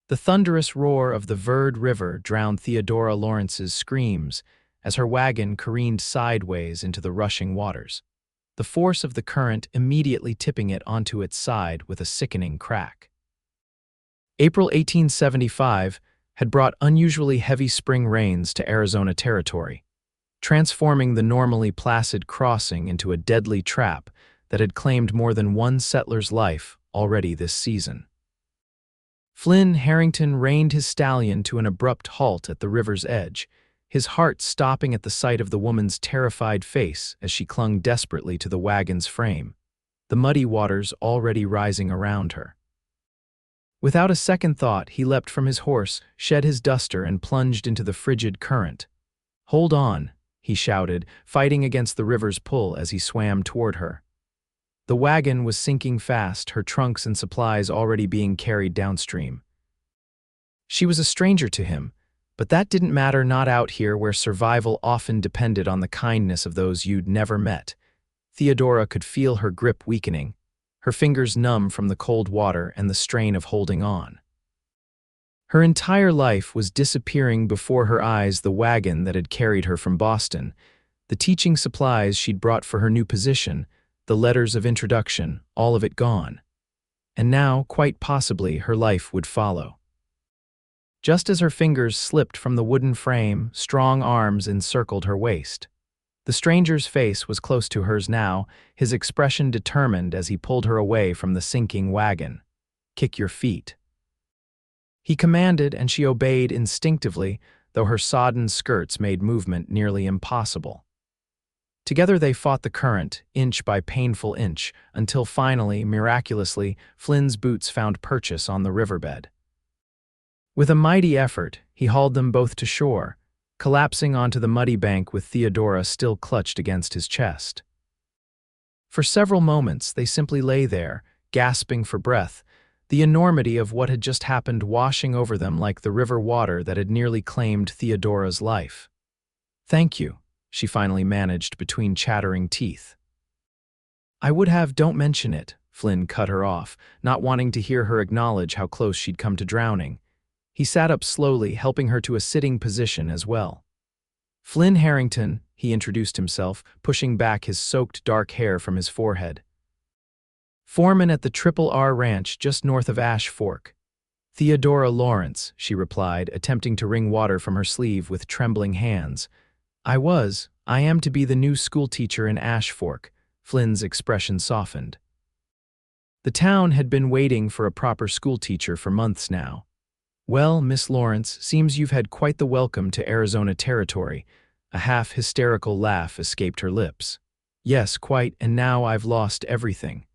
The thunderous roar of the Verde River drowned Theodora Lawrence's screams as her wagon careened sideways into the rushing waters, the force of the current immediately tipping it onto its side with a sickening crack. April 1875 had brought unusually heavy spring rains to Arizona territory, transforming the normally placid crossing into a deadly trap that had claimed more than one settler's life already this season. Flynn Harrington reined his stallion to an abrupt halt at the river's edge, his heart stopping at the sight of the woman's terrified face as she clung desperately to the wagon's frame, the muddy waters already rising around her. Without a second thought, he leapt from his horse, shed his duster, and plunged into the frigid current. "Hold on," he shouted, fighting against the river's pull as he swam toward her. The wagon was sinking fast, her trunks and supplies already being carried downstream. She was a stranger to him, but that didn't matter, not out here where survival often depended on the kindness of those you'd never met. Theodora could feel her grip weakening, her fingers numb from the cold water and the strain of holding on. Her entire life was disappearing before her eyes, the wagon that had carried her from Boston, the teaching supplies she'd brought for her new position, the letters of introduction, all of it gone. And now, quite possibly, her life would follow. Just as her fingers slipped from the wooden frame, strong arms encircled her waist. The stranger's face was close to hers now, his expression determined as he pulled her away from the sinking wagon. "Kick your feet." He commanded, and she obeyed instinctively, though her sodden skirts made movement nearly impossible. Together they fought the current, inch by painful inch, until finally, miraculously, Flynn's boots found purchase on the riverbed. With a mighty effort, he hauled them both to shore, collapsing onto the muddy bank with Theodora still clutched against his chest. For several moments they simply lay there, gasping for breath, the enormity of what had just happened washing over them like the river water that had nearly claimed Theodora's life. "Thank you," she finally managed between chattering teeth. "I would have, don't mention it," Flynn cut her off, not wanting to hear her acknowledge how close she'd come to drowning. He sat up slowly, helping her to a sitting position as well. "Flynn Harrington," he introduced himself, pushing back his soaked dark hair from his forehead. "Foreman at the R Ranch just north of Ash Fork." "Theodora Lawrence," she replied, attempting to wring water from her sleeve with trembling hands. I am to be the new schoolteacher in Ash Fork." Flynn's expression softened. The town had been waiting for a proper schoolteacher for months now. "Well, Miss Lawrence, seems you've had quite the welcome to Arizona territory." A half-hysterical laugh escaped her lips. "Yes, quite, and now I've lost everything.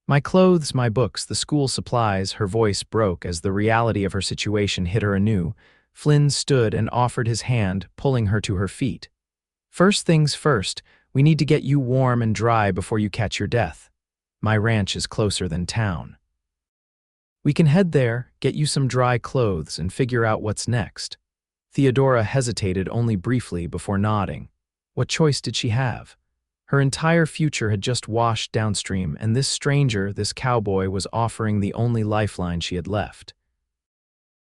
My clothes, my books, the school supplies." Her voice broke as the reality of her situation hit her anew. Flynn stood and offered his hand, pulling her to her feet. "First things first, we need to get you warm and dry before you catch your death. My ranch is closer than town. We can head there, get you some dry clothes, and figure out what's next." Theodora hesitated only briefly before nodding. What choice did she have? Her entire future had just washed downstream, and this stranger, this cowboy, was offering the only lifeline she had left.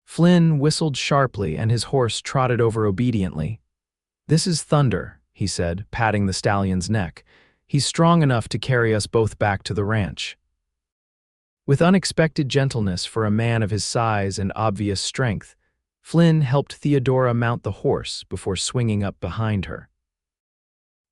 Flynn whistled sharply, and his horse trotted over obediently. "This is Thunder," he said, patting the stallion's neck. "He's strong enough to carry us both back to the ranch." With unexpected gentleness for a man of his size and obvious strength, Flynn helped Theodora mount the horse before swinging up behind her.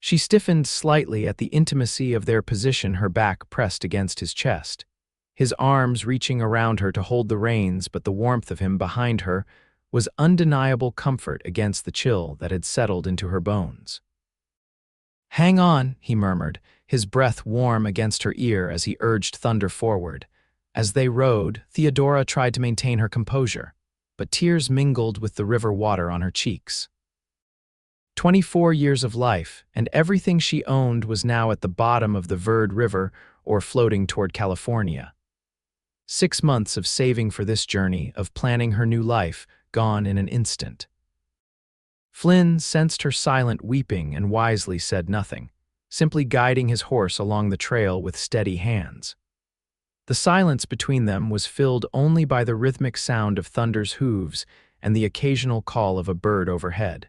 She stiffened slightly at the intimacy of their position, her back pressed against his chest, his arms reaching around her to hold the reins, but the warmth of him behind her was undeniable comfort against the chill that had settled into her bones. "Hang on," he murmured, his breath warm against her ear as he urged Thunder forward. As they rode, Theodora tried to maintain her composure, but tears mingled with the river water on her cheeks. 24 years of life, and everything she owned was now at the bottom of the Verde River or floating toward California. 6 months of saving for this journey, of planning her new life, gone in an instant. Flynn sensed her silent weeping and wisely said nothing, simply guiding his horse along the trail with steady hands. The silence between them was filled only by the rhythmic sound of thunder's hooves and the occasional call of a bird overhead.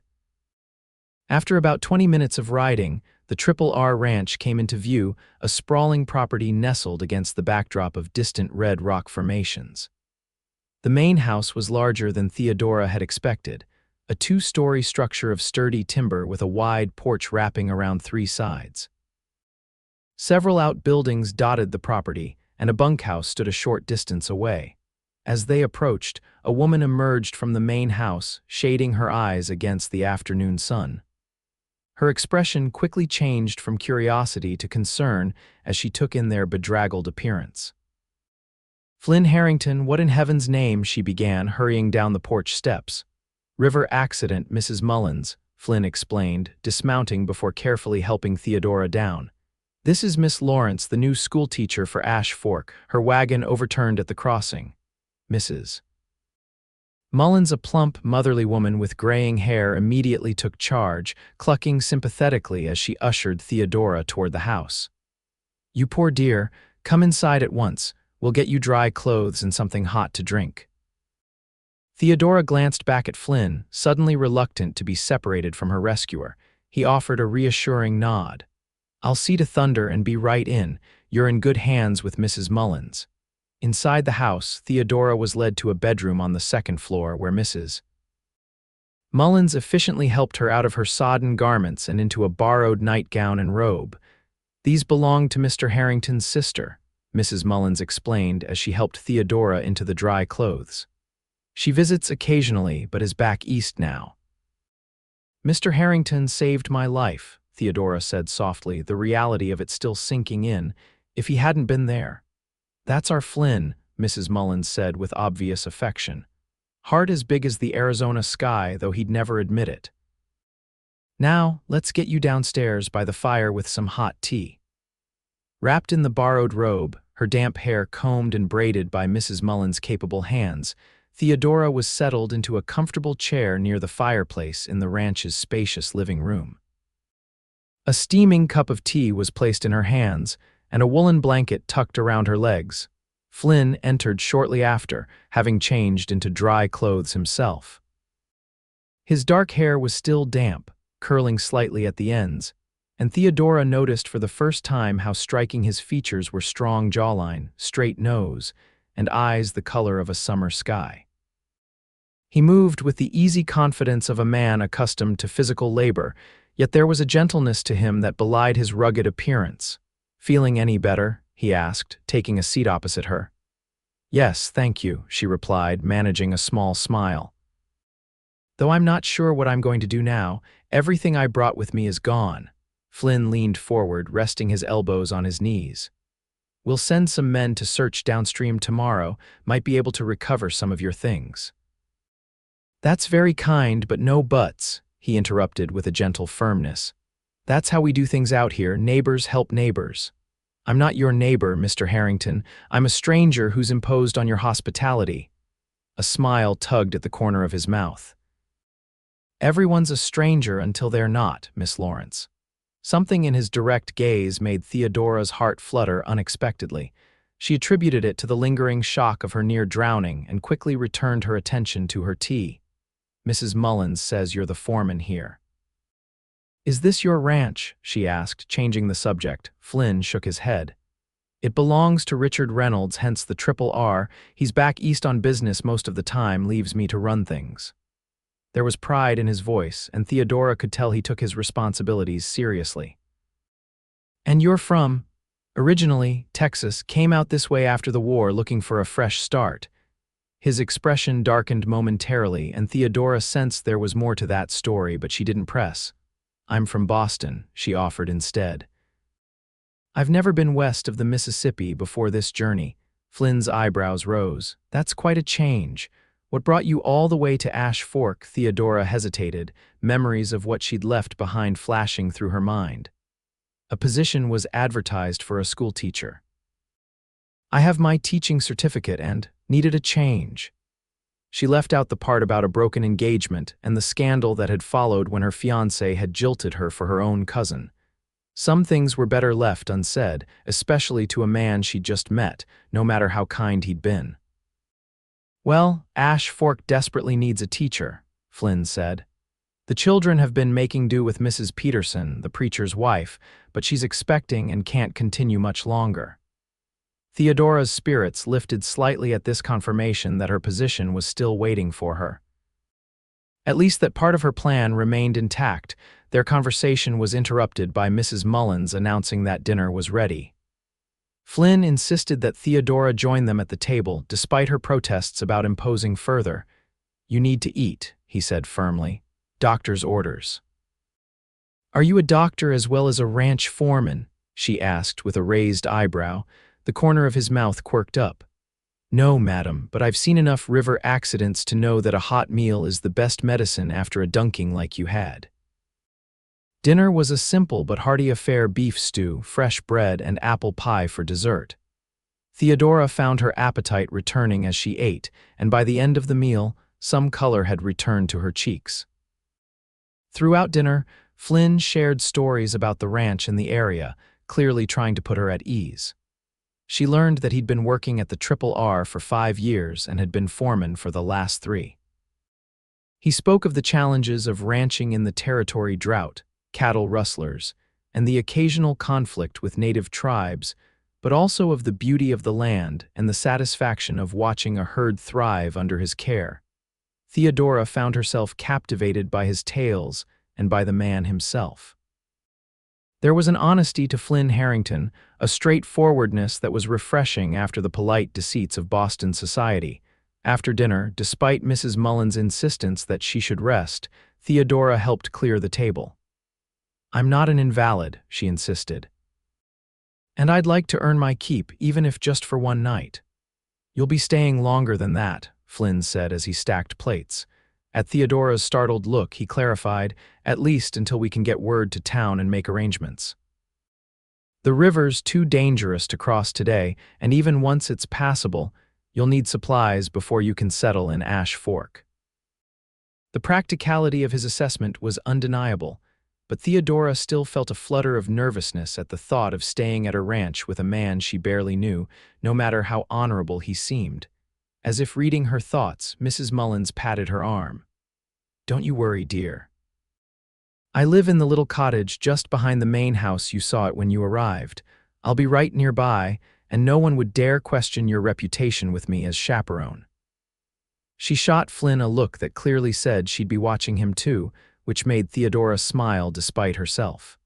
After about 20 minutes of riding, the Triple R Ranch came into view, a sprawling property nestled against the backdrop of distant red rock formations. The main house was larger than Theodora had expected, a two-story structure of sturdy timber with a wide porch wrapping around three sides. Several outbuildings dotted the property, and a bunkhouse stood a short distance away. As they approached, a woman emerged from the main house, shading her eyes against the afternoon sun. Her expression quickly changed from curiosity to concern as she took in their bedraggled appearance. "Flynn Harrington, what in heaven's name," she began, hurrying down the porch steps. "River accident, Mrs. Mullins," Flynn explained, dismounting before carefully helping Theodora down. "This is Miss Lawrence, the new schoolteacher for Ash Fork. Her wagon overturned at the crossing. Mrs. Mullins, a plump, motherly woman with graying hair, immediately took charge, clucking sympathetically as she ushered Theodora toward the house. "You poor dear, come inside at once. We'll get you dry clothes and something hot to drink." Theodora glanced back at Flynn, suddenly reluctant to be separated from her rescuer. He offered a reassuring nod. "I'll see to Thunder and be right in. You're in good hands with Mrs. Mullins." Inside the house, Theodora was led to a bedroom on the second floor where Mrs. Mullins efficiently helped her out of her sodden garments and into a borrowed nightgown and robe. "These belonged to Mr. Harrington's sister," Mrs. Mullins explained as she helped Theodora into the dry clothes. "She visits occasionally, but is back east now." "Mr. Harrington saved my life," Theodora said softly, the reality of it still sinking in. "If he hadn't been there." "That's our Flynn," Mrs. Mullins said with obvious affection. "Heart as big as the Arizona sky, though he'd never admit it. Now, let's get you downstairs by the fire with some hot tea." Wrapped in the borrowed robe, her damp hair combed and braided by Mrs. Mullins' capable hands, Theodora was settled into a comfortable chair near the fireplace in the ranch's spacious living room. A steaming cup of tea was placed in her hands, and a woolen blanket tucked around her legs. Flynn entered shortly after, having changed into dry clothes himself. His dark hair was still damp, curling slightly at the ends, and Theodora noticed for the first time how striking his features were: strong jawline, straight nose, and eyes the color of a summer sky. He moved with the easy confidence of a man accustomed to physical labor, yet there was a gentleness to him that belied his rugged appearance. "Feeling any better?" he asked, taking a seat opposite her. "Yes, thank you," she replied, managing a small smile. "Though I'm not sure what I'm going to do now. Everything I brought with me is gone." Flynn leaned forward, resting his elbows on his knees. "We'll send some men to search downstream tomorrow, might be able to recover some of your things." "That's very kind, but no buts," he interrupted with a gentle firmness. "That's how we do things out here. Neighbors help neighbors. I'm not your neighbor, Mr. Harrington. I'm a stranger who's imposed on your hospitality." A smile tugged at the corner of his mouth. "Everyone's a stranger until they're not, Miss Lawrence." Something in his direct gaze made Theodora's heart flutter unexpectedly. She attributed it to the lingering shock of her near drowning and quickly returned her attention to her tea. "Mrs. Mullins says you're the foreman here." "Is this your ranch?" she asked, changing the subject. Flynn shook his head. "It belongs to Richard Reynolds, hence the Triple R. He's back east on business most of the time, leaves me to run things." There was pride in his voice, and Theodora could tell he took his responsibilities seriously. "And you're from?" "Originally, Texas, came out this way after the war looking for a fresh start." His expression darkened momentarily, and Theodora sensed there was more to that story, but she didn't press. "I'm from Boston," she offered instead. "I've never been west of the Mississippi before this journey." Flynn's eyebrows rose. "That's quite a change. What brought you all the way to Ash Fork?" Theodora hesitated, memories of what she'd left behind flashing through her mind. A position was advertised for a schoolteacher. "I have my teaching certificate and needed a change." She left out the part about a broken engagement and the scandal that had followed when her fiancé had jilted her for her own cousin. Some things were better left unsaid, especially to a man she'd just met, no matter how kind he'd been. "Well, Ash Fork desperately needs a teacher," Flynn said. "The children have been making do with Mrs. Peterson, the preacher's wife, but she's expecting and can't continue much longer." Theodora's spirits lifted slightly at this confirmation that her position was still waiting for her. At least that part of her plan remained intact. Their conversation was interrupted by Mrs. Mullins announcing that dinner was ready. Flynn insisted that Theodora join them at the table, despite her protests about imposing further. "You need to eat," he said firmly. "Doctor's orders." "Are you a doctor as well as a ranch foreman?" she asked with a raised eyebrow, the corner of his mouth quirked up. "No, madam, but I've seen enough river accidents to know that a hot meal is the best medicine after a dunking like you had." Dinner was a simple but hearty affair: beef stew, fresh bread, and apple pie for dessert. Theodora found her appetite returning as she ate, and by the end of the meal, some color had returned to her cheeks. Throughout dinner, Flynn shared stories about the ranch and the area, clearly trying to put her at ease. She learned that he'd been working at the R for 5 years and had been foreman for the last 3. He spoke of the challenges of ranching in the territory drought, cattle rustlers, and the occasional conflict with native tribes, but also of the beauty of the land and the satisfaction of watching a herd thrive under his care. Theodora found herself captivated by his tales and by the man himself. There was an honesty to Flynn Harrington, a straightforwardness that was refreshing after the polite deceits of Boston society. After dinner, despite Mrs. Mullins' insistence that she should rest, Theodora helped clear the table. "I'm not an invalid," she insisted. "And I'd like to earn my keep, even if just for one night." "You'll be staying longer than that," Flynn said as he stacked plates. At Theodora's startled look, he clarified, "At least until we can get word to town and make arrangements. The river's too dangerous to cross today, and even once it's passable, you'll need supplies before you can settle in Ash Fork." The practicality of his assessment was undeniable, but Theodora still felt a flutter of nervousness at the thought of staying at a ranch with a man she barely knew, no matter how honorable he seemed. As if reading her thoughts, Mrs. Mullins patted her arm. "Don't you worry, dear. I live in the little cottage just behind the main house you saw it when you arrived. I'll be right nearby, and no one would dare question your reputation with me as chaperone." She shot Flynn a look that clearly said she'd be watching him too, which made Theodora smile despite herself.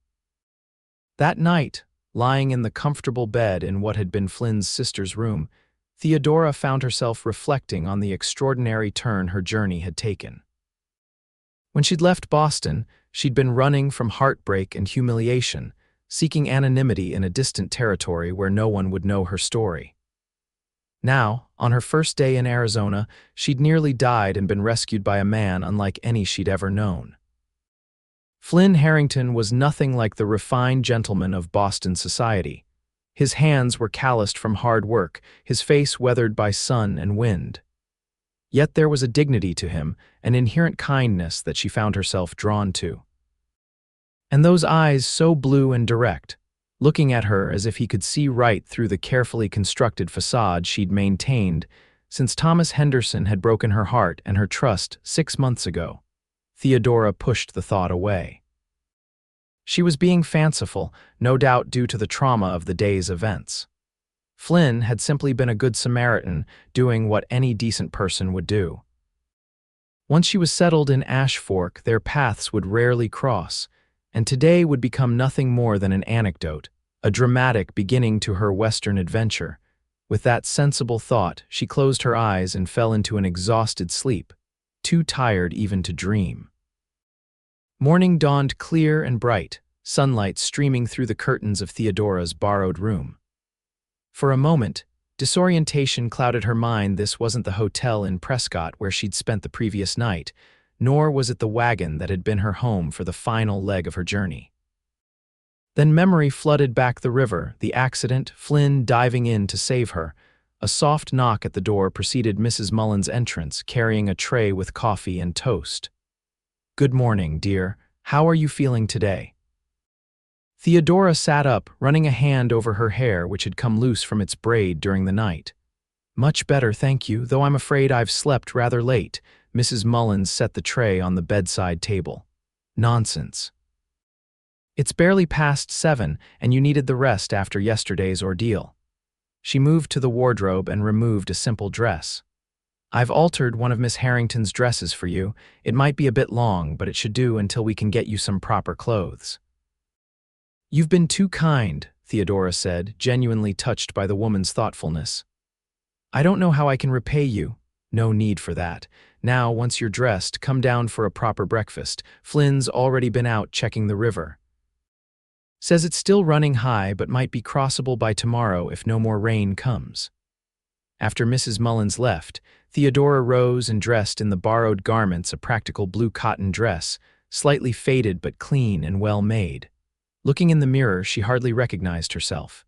That night, lying in the comfortable bed in what had been Flynn's sister's room, Theodora found herself reflecting on the extraordinary turn her journey had taken. When she'd left Boston, she'd been running from heartbreak and humiliation, seeking anonymity in a distant territory where no one would know her story. Now, on her first day in Arizona, she'd nearly died and been rescued by a man unlike any she'd ever known. Flynn Harrington was nothing like the refined gentleman of Boston society. His hands were calloused from hard work, his face weathered by sun and wind. Yet there was a dignity to him, an inherent kindness that she found herself drawn to. And those eyes so blue and direct, looking at her as if he could see right through the carefully constructed facade she'd maintained since Thomas Henderson had broken her heart and her trust 6 months ago. Theodora pushed the thought away. She was being fanciful, no doubt due to the trauma of the day's events. Flynn had simply been a good Samaritan, doing what any decent person would do. Once she was settled in Ash Fork, their paths would rarely cross, and today would become nothing more than an anecdote, a dramatic beginning to her Western adventure. With that sensible thought, she closed her eyes and fell into an exhausted sleep, too tired even to dream. Morning dawned clear and bright, sunlight streaming through the curtains of Theodora's borrowed room. For a moment, disorientation clouded her mind. This wasn't the hotel in Prescott where she'd spent the previous night, nor was it the wagon that had been her home for the final leg of her journey. Then memory flooded back the river, the accident, Flynn diving in to save her. A soft knock at the door preceded Mrs. Mullins' entrance, carrying a tray with coffee and toast. "Good morning, dear. How are you feeling today?" Theodora sat up, running a hand over her hair which had come loose from its braid during the night. Much better, thank you, though I'm afraid I've slept rather late. Mrs. Mullins set the tray on the bedside table. Nonsense. It's barely past 7, and you needed the rest after yesterday's ordeal. She moved to the wardrobe and removed a simple dress. I've altered one of Miss Harrington's dresses for you. It might be a bit long, but it should do until we can get you some proper clothes. You've been too kind, Theodora said, genuinely touched by the woman's thoughtfulness. I don't know how I can repay you. No need for that. Now, once you're dressed, come down for a proper breakfast. Flynn's already been out checking the river. Says it's still running high, but might be crossable by tomorrow if no more rain comes. After Mrs. Mullins left, Theodora rose and dressed in the borrowed garments, a practical blue cotton dress, slightly faded but clean and well made. Looking in the mirror, she hardly recognized herself.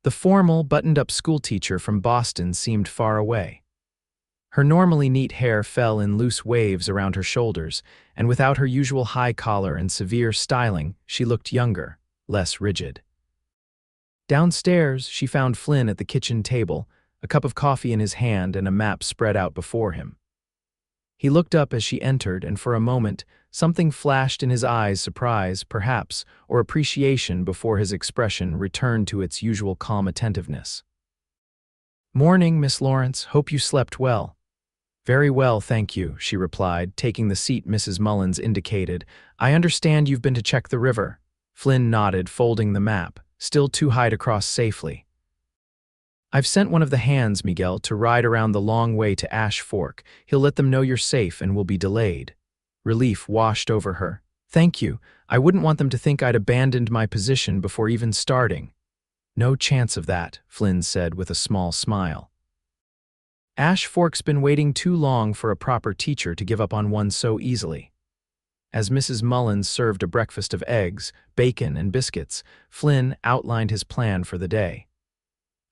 The formal, buttoned-up schoolteacher from Boston seemed far away. Her normally neat hair fell in loose waves around her shoulders, and without her usual high collar and severe styling, she looked younger, less rigid. Downstairs, she found Flynn at the kitchen table, a cup of coffee in his hand and a map spread out before him. He looked up as she entered, and for a moment, something flashed in his eyes, surprise, perhaps, or appreciation before his expression returned to its usual calm attentiveness. "Morning, Miss Lawrence. Hope you slept well." "Very well, thank you," she replied, taking the seat Mrs. Mullins indicated. "I understand you've been to check the river." Flynn nodded, folding the map, still too high to cross safely. "I've sent one of the hands, Miguel, to ride around the long way to Ash Fork. He'll let them know you're safe and will be delayed." Relief washed over her. "Thank you. I wouldn't want them to think I'd abandoned my position before even starting." "No chance of that," Flynn said with a small smile. Ash Fork's been waiting too long for a proper teacher to give up on one so easily. As Mrs. Mullins served a breakfast of eggs, bacon, and biscuits, Flynn outlined his plan for the day.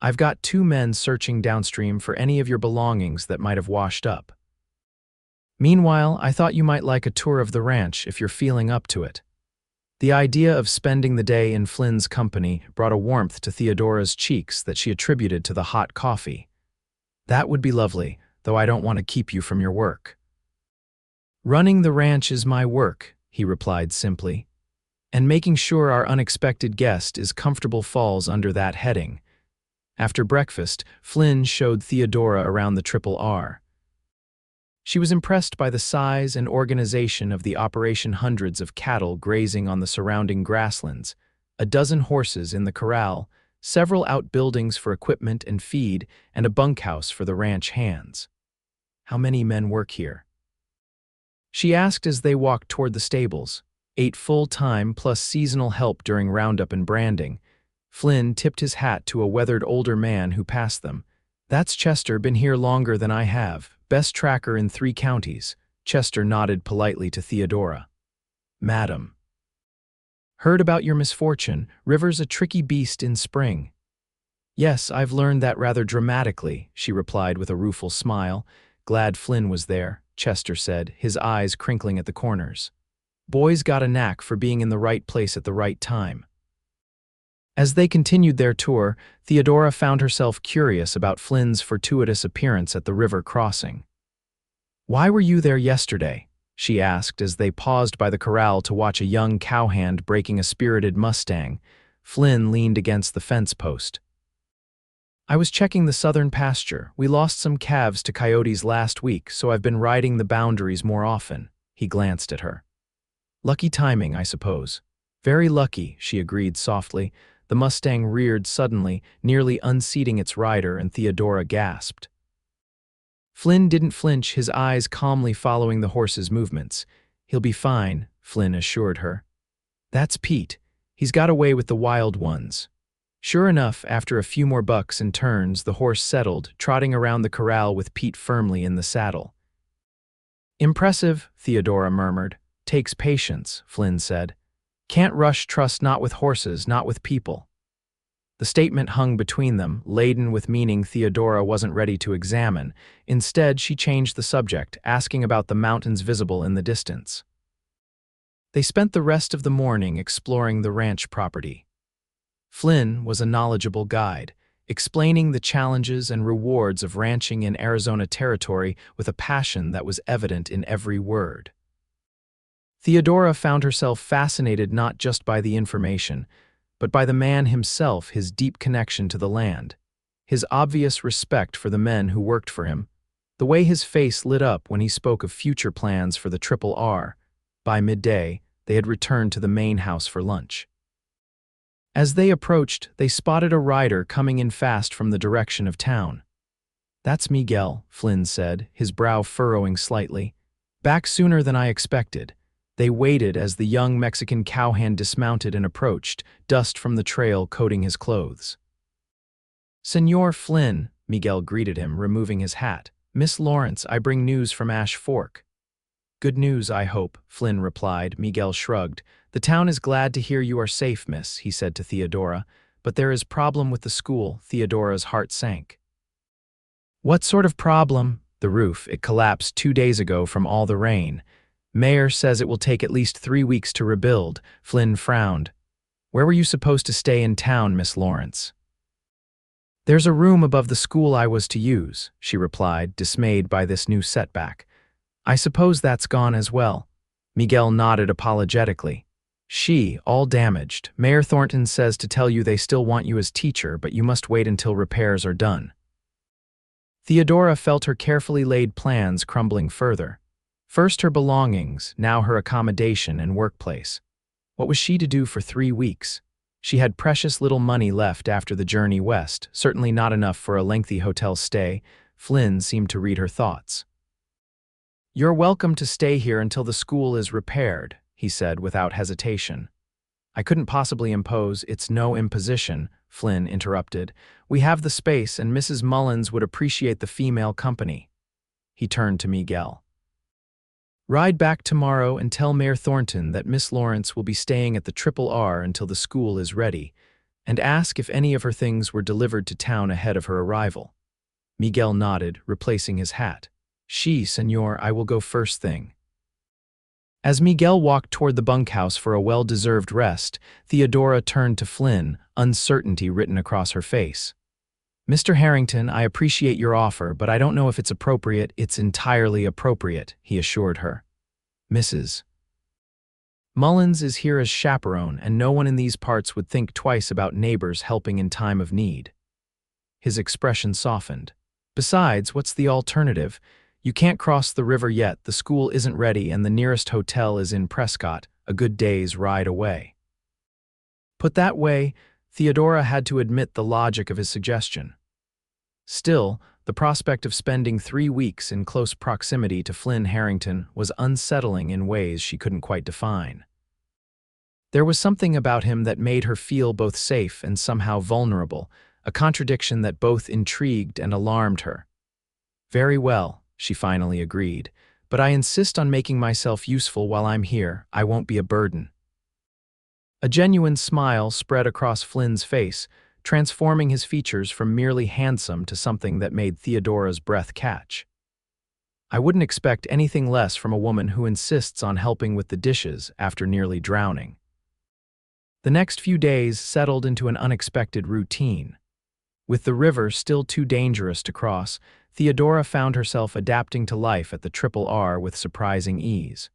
"I've got 2 men searching downstream for any of your belongings that might have washed up. Meanwhile, I thought you might like a tour of the ranch if you're feeling up to it." The idea of spending the day in Flynn's company brought a warmth to Theodora's cheeks that she attributed to the hot coffee. "That would be lovely, though I don't want to keep you from your work." "Running the ranch is my work," he replied simply. "And making sure our unexpected guest is comfortable falls under that heading." After breakfast, Flynn showed Theodora around the Triple R. She was impressed by the size and organization of the operation, hundreds of cattle grazing on the surrounding grasslands, a dozen horses in the corral, several outbuildings for equipment and feed, and a bunkhouse for the ranch hands. "How many men work here?" she asked as they walked toward the stables. 8 full-time plus seasonal help during roundup and branding. Flynn tipped his hat to a weathered older man who passed them. "That's Chester, been here longer than I have. Best tracker in 3 counties. Chester nodded politely to Theodora. "Madam. Heard about your misfortune. River's a tricky beast in spring." "Yes, I've learned that rather dramatically," she replied with a rueful smile. "Glad Flynn was there," Chester said, his eyes crinkling at the corners. "Boys got a knack for being in the right place at the right time." As they continued their tour, Theodora found herself curious about Flynn's fortuitous appearance at the river crossing. "Why were you there yesterday?" she asked as they paused by the corral to watch a young cowhand breaking a spirited mustang. Flynn leaned against the fence post. "I was checking the southern pasture. We lost some calves to coyotes last week, so I've been riding the boundaries more often." He glanced at her. "Lucky timing, I suppose." "Very lucky," she agreed softly. The mustang reared suddenly, nearly unseating its rider, and Theodora gasped. Flynn didn't flinch, his eyes calmly following the horse's movements. "He'll be fine," Flynn assured her. "That's Pete. He's got away with the wild ones." Sure enough, after a few more bucks and turns, the horse settled, trotting around the corral with Pete firmly in the saddle. "Impressive," Theodora murmured. "Takes patience," Flynn said. "Can't rush trust, not with horses, not with people." The statement hung between them, laden with meaning Theodora wasn't ready to examine. Instead, she changed the subject, asking about the mountains visible in the distance. They spent the rest of the morning exploring the ranch property. Flynn was a knowledgeable guide, explaining the challenges and rewards of ranching in Arizona territory with a passion that was evident in every word. Theodora found herself fascinated not just by the information, but by the man himself, his deep connection to the land, his obvious respect for the men who worked for him, the way his face lit up when he spoke of future plans for the Triple R. By midday, they had returned to the main house for lunch. As they approached, they spotted a rider coming in fast from the direction of town. "That's Miguel," Flynn said, his brow furrowing slightly. "Back sooner than I expected." They waited as the young Mexican cowhand dismounted and approached, dust from the trail coating his clothes. "Senor Flynn," Miguel greeted him, removing his hat. "Miss Lawrence, I bring news from Ash Fork." "Good news, I hope," Flynn replied. Miguel shrugged. "The town is glad to hear you are safe, miss," he said to Theodora. "But there is problem with the school." Theodora's heart sank. "What sort of problem?" "The roof. It collapsed 2 days ago from all the rain. Mayor says it will take at least 3 weeks to rebuild." Flynn frowned. "Where were you supposed to stay in town, Miss Lawrence?" "There's a room above the school I was to use," she replied, dismayed by this new setback. "I suppose that's gone as well." Miguel nodded apologetically. All damaged. "Mayor Thornton says to tell you they still want you as teacher, but you must wait until repairs are done." Theodora felt her carefully laid plans crumbling further. First her belongings, now her accommodation and workplace. What was she to do for 3 weeks? She had precious little money left after the journey west, certainly not enough for a lengthy hotel stay. Flynn seemed to read her thoughts. "You're welcome to stay here until the school is repaired," he said without hesitation. "I couldn't possibly impose." "It's no imposition," Flynn interrupted. "We have the space, and Mrs. Mullins would appreciate the female company." He turned to Miguel. "Ride back tomorrow and tell Mayor Thornton that Miss Lawrence will be staying at the Triple R until the school is ready, and ask if any of her things were delivered to town ahead of her arrival." Miguel nodded, replacing his hat. "Senor, I will go first thing." As Miguel walked toward the bunkhouse for a well-deserved rest, Theodora turned to Flynn, uncertainty written across her face. "Mr. Harrington, I appreciate your offer, but I don't know if it's appropriate." "It's entirely appropriate," he assured her. "Mrs. Mullins is here as chaperone, and no one in these parts would think twice about neighbors helping in time of need." His expression softened. "Besides, what's the alternative? You can't cross the river yet, the school isn't ready, and the nearest hotel is in Prescott, a good day's ride away." Put that way, Theodora had to admit the logic of his suggestion. Still, the prospect of spending 3 weeks in close proximity to Flynn Harrington was unsettling in ways she couldn't quite define. There was something about him that made her feel both safe and somehow vulnerable, a contradiction that both intrigued and alarmed her. "Very well," she finally agreed, "but I insist on making myself useful while I'm here. I won't be a burden." A genuine smile spread across Flynn's face, transforming his features from merely handsome to something that made Theodora's breath catch. "I wouldn't expect anything less from a woman who insists on helping with the dishes after nearly drowning." The next few days settled into an unexpected routine. With the river still too dangerous to cross, Theodora found herself adapting to life at the Triple R with surprising ease.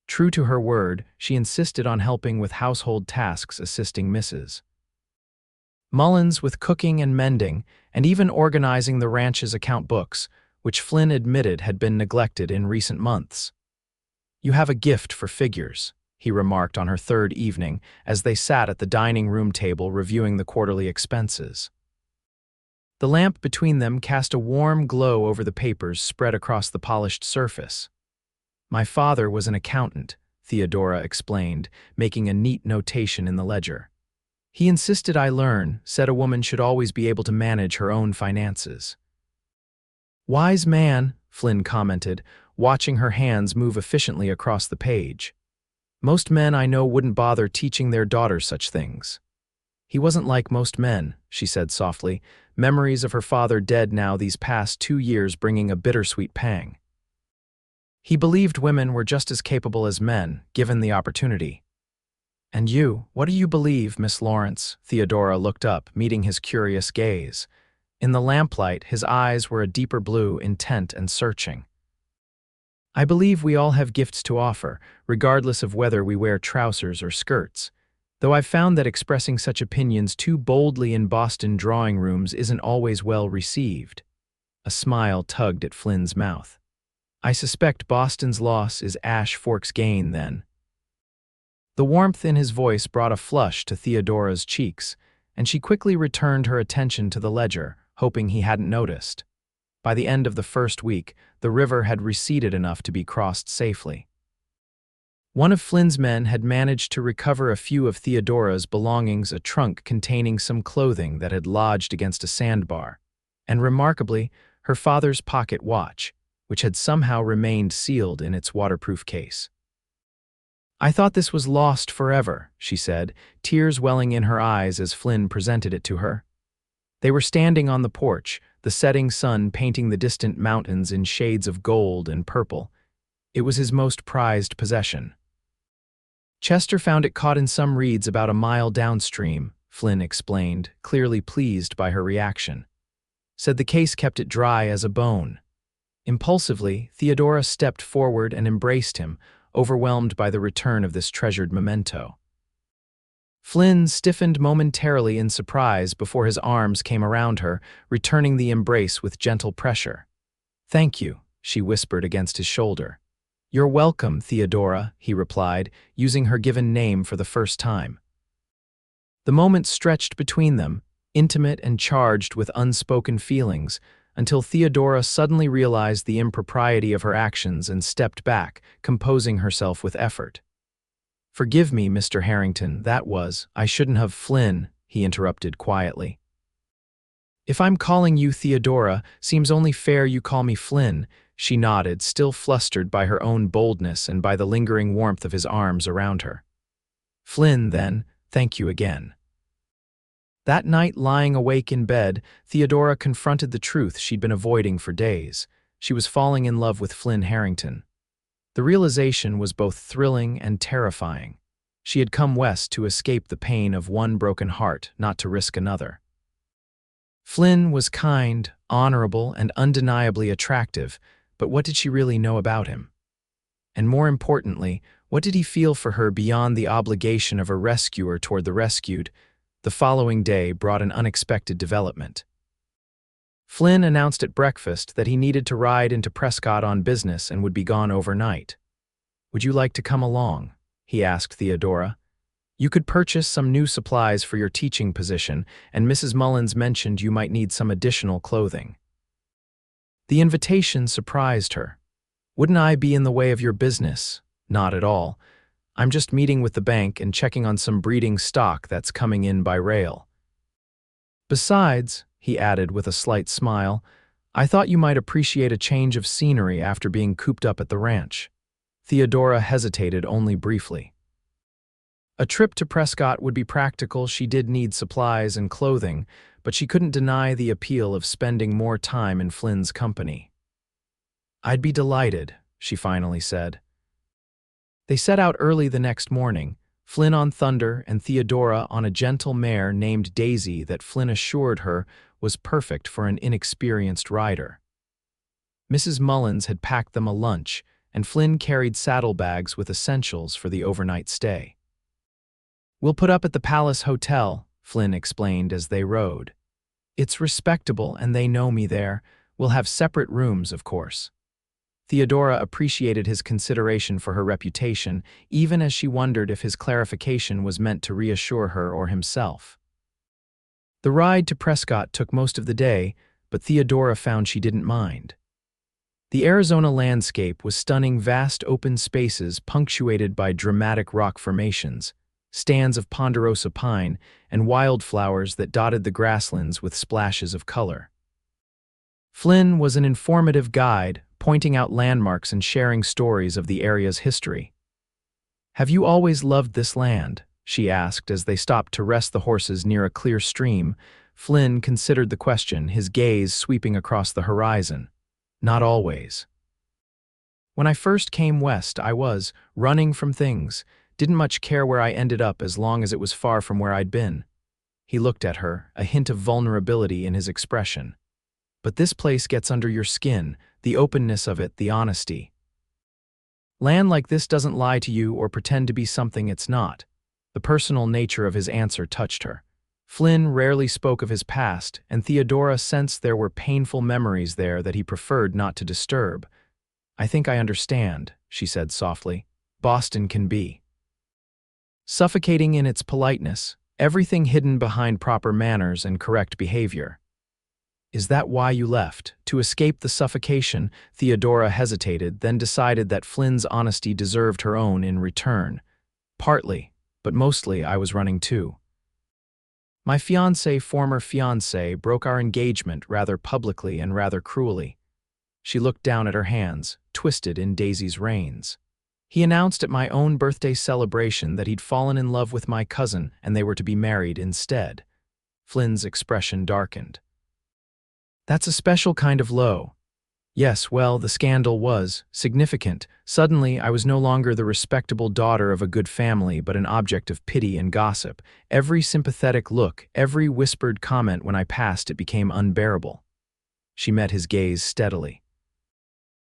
True to her word, she insisted on helping with household tasks, assisting Mrs. Mullins with cooking and mending, and even organizing the ranch's account books, which Flynn admitted had been neglected in recent months. "You have a gift for figures," he remarked on her third evening as they sat at the dining room table reviewing the quarterly expenses. The lamp between them cast a warm glow over the papers spread across the polished surface. "My father was an accountant," Theodora explained, making a neat notation in the ledger. "He insisted I learn, said a woman should always be able to manage her own finances." "Wise man," Flynn commented, watching her hands move efficiently across the page. "Most men I know wouldn't bother teaching their daughters such things." "He wasn't like most men," she said softly, memories of her father dead now these past 2 years bringing a bittersweet pang. He believed women were just as capable as men, given the opportunity. "And you, what do you believe, Miss Lawrence?" Theodora looked up, meeting his curious gaze. In the lamplight, his eyes were a deeper blue, intent and searching. "I believe we all have gifts to offer, regardless of whether we wear trousers or skirts. Though I've found that expressing such opinions too boldly in Boston drawing rooms isn't always well received." A smile tugged at Flynn's mouth. "I suspect Boston's loss is Ash Fork's gain, then." The warmth in his voice brought a flush to Theodora's cheeks, and she quickly returned her attention to the ledger, hoping he hadn't noticed. By the end of the first week, the river had receded enough to be crossed safely. One of Flynn's men had managed to recover a few of Theodora's belongings, a trunk containing some clothing that had lodged against a sandbar, and remarkably, her father's pocket watch, which had somehow remained sealed in its waterproof case. "I thought this was lost forever," she said, tears welling in her eyes as Flynn presented it to her. They were standing on the porch, the setting sun painting the distant mountains in shades of gold and purple. It was his most prized possession. "Chester found it caught in some reeds about a mile downstream," Flynn explained, clearly pleased by her reaction. "Said the case kept it dry as a bone." Impulsively, Theodora stepped forward and embraced him, overwhelmed by the return of this treasured memento. Flynn stiffened momentarily in surprise before his arms came around her, returning the embrace with gentle pressure. "Thank you," she whispered against his shoulder. "You're welcome, Theodora," he replied, using her given name for the first time. The moment stretched between them, intimate and charged with unspoken feelings, until Theodora suddenly realized the impropriety of her actions and stepped back, composing herself with effort. "Forgive me, Mr. Harrington, I shouldn't have." "Flynn," he interrupted quietly. "If I'm calling you Theodora, seems only fair you call me Flynn," she nodded, still flustered by her own boldness and by the lingering warmth of his arms around her. "Flynn, then, thank you again." That night, lying awake in bed, Theodora confronted the truth she'd been avoiding for days. She was falling in love with Flynn Harrington. The realization was both thrilling and terrifying. She had come west to escape the pain of one broken heart, not to risk another. Flynn was kind, honorable, and undeniably attractive, but what did she really know about him? And more importantly, what did he feel for her beyond the obligation of a rescuer toward the rescued? The following day brought an unexpected development. Flynn announced at breakfast that he needed to ride into Prescott on business and would be gone overnight. "Would you like to come along?" he asked Theodora. "You could purchase some new supplies for your teaching position, and Mrs. Mullins mentioned you might need some additional clothing." The invitation surprised her. "Wouldn't I be in the way of your business?" "Not at all. I'm just meeting with the bank and checking on some breeding stock that's coming in by rail. Besides," he added with a slight smile, "I thought you might appreciate a change of scenery after being cooped up at the ranch." Theodora hesitated only briefly. A trip to Prescott would be practical. She did need supplies and clothing, but she couldn't deny the appeal of spending more time in Flynn's company. "I'd be delighted," she finally said. They set out early the next morning, Flynn on Thunder and Theodora on a gentle mare named Daisy that Flynn assured her was perfect for an inexperienced rider. Mrs. Mullins had packed them a lunch, and Flynn carried saddlebags with essentials for the overnight stay. "We'll put up at the Palace Hotel," Flynn explained as they rode. "It's respectable and they know me there. We'll have separate rooms, of course." Theodora appreciated his consideration for her reputation, even as she wondered if his clarification was meant to reassure her or himself. The ride to Prescott took most of the day, but Theodora found she didn't mind. The Arizona landscape was stunning, vast open spaces punctuated by dramatic rock formations, stands of ponderosa pine, and wildflowers that dotted the grasslands with splashes of color. Flynn was an informative guide, pointing out landmarks and sharing stories of the area's history. "Have you always loved this land?" she asked as they stopped to rest the horses near a clear stream. Flynn considered the question, his gaze sweeping across the horizon. "Not always." When I first came west, I was running from things, didn't much care where I ended up as long as it was far from where I'd been. He looked at her, a hint of vulnerability in his expression. But this place gets under your skin, the openness of it, the honesty. Land like this doesn't lie to you or pretend to be something it's not. The personal nature of his answer touched her. Flynn rarely spoke of his past, and Theodora sensed there were painful memories there that he preferred not to disturb. "I think I understand," she said softly. "Boston can be suffocating in its politeness, everything hidden behind proper manners and correct behavior." "Is that why you left? To escape the suffocation?" Theodora hesitated, then decided that Flynn's honesty deserved her own in return. "Partly, but mostly I was running too. My former fiancé, broke our engagement rather publicly and rather cruelly." She looked down at her hands, twisted in Daisy's reins. "He announced at my own birthday celebration that he'd fallen in love with my cousin and they were to be married instead." Flynn's expression darkened. "That's a special kind of low." "Yes, well, the scandal was significant. Suddenly, I was no longer the respectable daughter of a good family, but an object of pity and gossip. Every sympathetic look, every whispered comment when I passed, it became unbearable." She met his gaze steadily.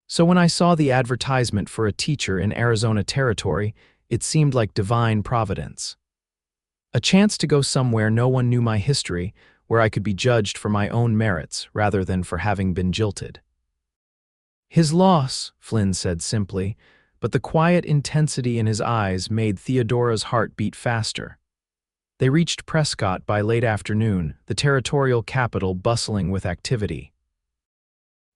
"So when I saw the advertisement for a teacher in Arizona Territory, it seemed like divine providence. A chance to go somewhere no one knew my history, where I could be judged for my own merits rather than for having been jilted." "His loss," Flynn said simply, but the quiet intensity in his eyes made Theodora's heart beat faster. They reached Prescott by late afternoon, the territorial capital bustling with activity.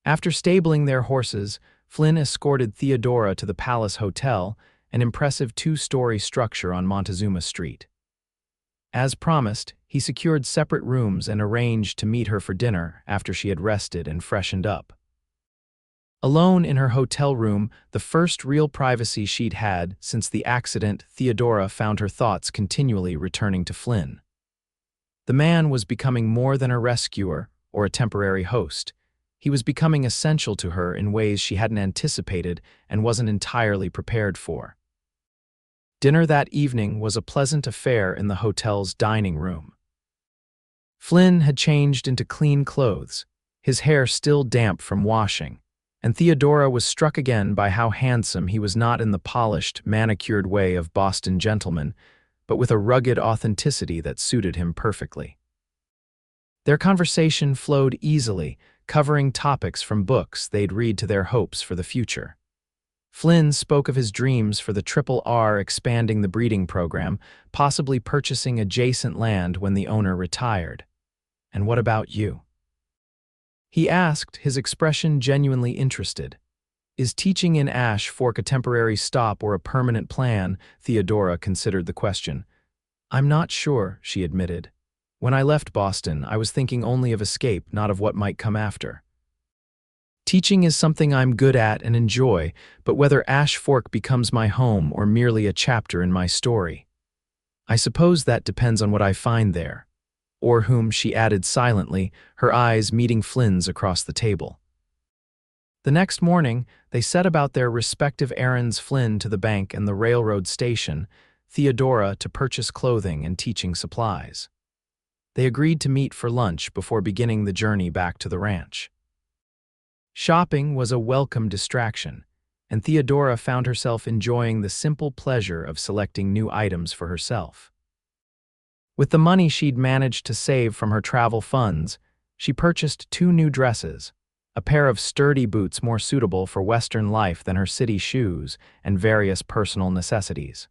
After stabling their horses, Flynn escorted Theodora to the Palace Hotel, an impressive two-story structure on Montezuma Street. As promised, he secured separate rooms and arranged to meet her for dinner after she had rested and freshened up. Alone in her hotel room, the first real privacy she'd had since the accident, Theodora found her thoughts continually returning to Flynn. The man was becoming more than a rescuer or a temporary host. He was becoming essential to her in ways she hadn't anticipated and wasn't entirely prepared for. Dinner that evening was a pleasant affair in the hotel's dining room. Flynn had changed into clean clothes, his hair still damp from washing, and Theodora was struck again by how handsome he was, not in the polished, manicured way of Boston gentlemen, but with a rugged authenticity that suited him perfectly. Their conversation flowed easily, covering topics from books they'd read to their hopes for the future. Flynn spoke of his dreams for the Triple R expanding the breeding program, possibly purchasing adjacent land when the owner retired. "And what about you?" he asked, his expression genuinely interested. "Is teaching in Ash Fork a temporary stop or a permanent plan?" Theodora considered the question. "I'm not sure," she admitted. "When I left Boston, I was thinking only of escape, not of what might come after. Teaching is something I'm good at and enjoy, but whether Ash Fork becomes my home or merely a chapter in my story, I suppose that depends on what I find there." Or whom, she added silently, her eyes meeting Flynn's across the table. The next morning, they set about their respective errands, Flynn to the bank and the railroad station, Theodora to purchase clothing and teaching supplies. They agreed to meet for lunch before beginning the journey back to the ranch. Shopping was a welcome distraction, and Theodora found herself enjoying the simple pleasure of selecting new items for herself. With the money she'd managed to save from her travel funds, she purchased 2 new dresses, a pair of sturdy boots more suitable for Western life than her city shoes, and various personal necessities.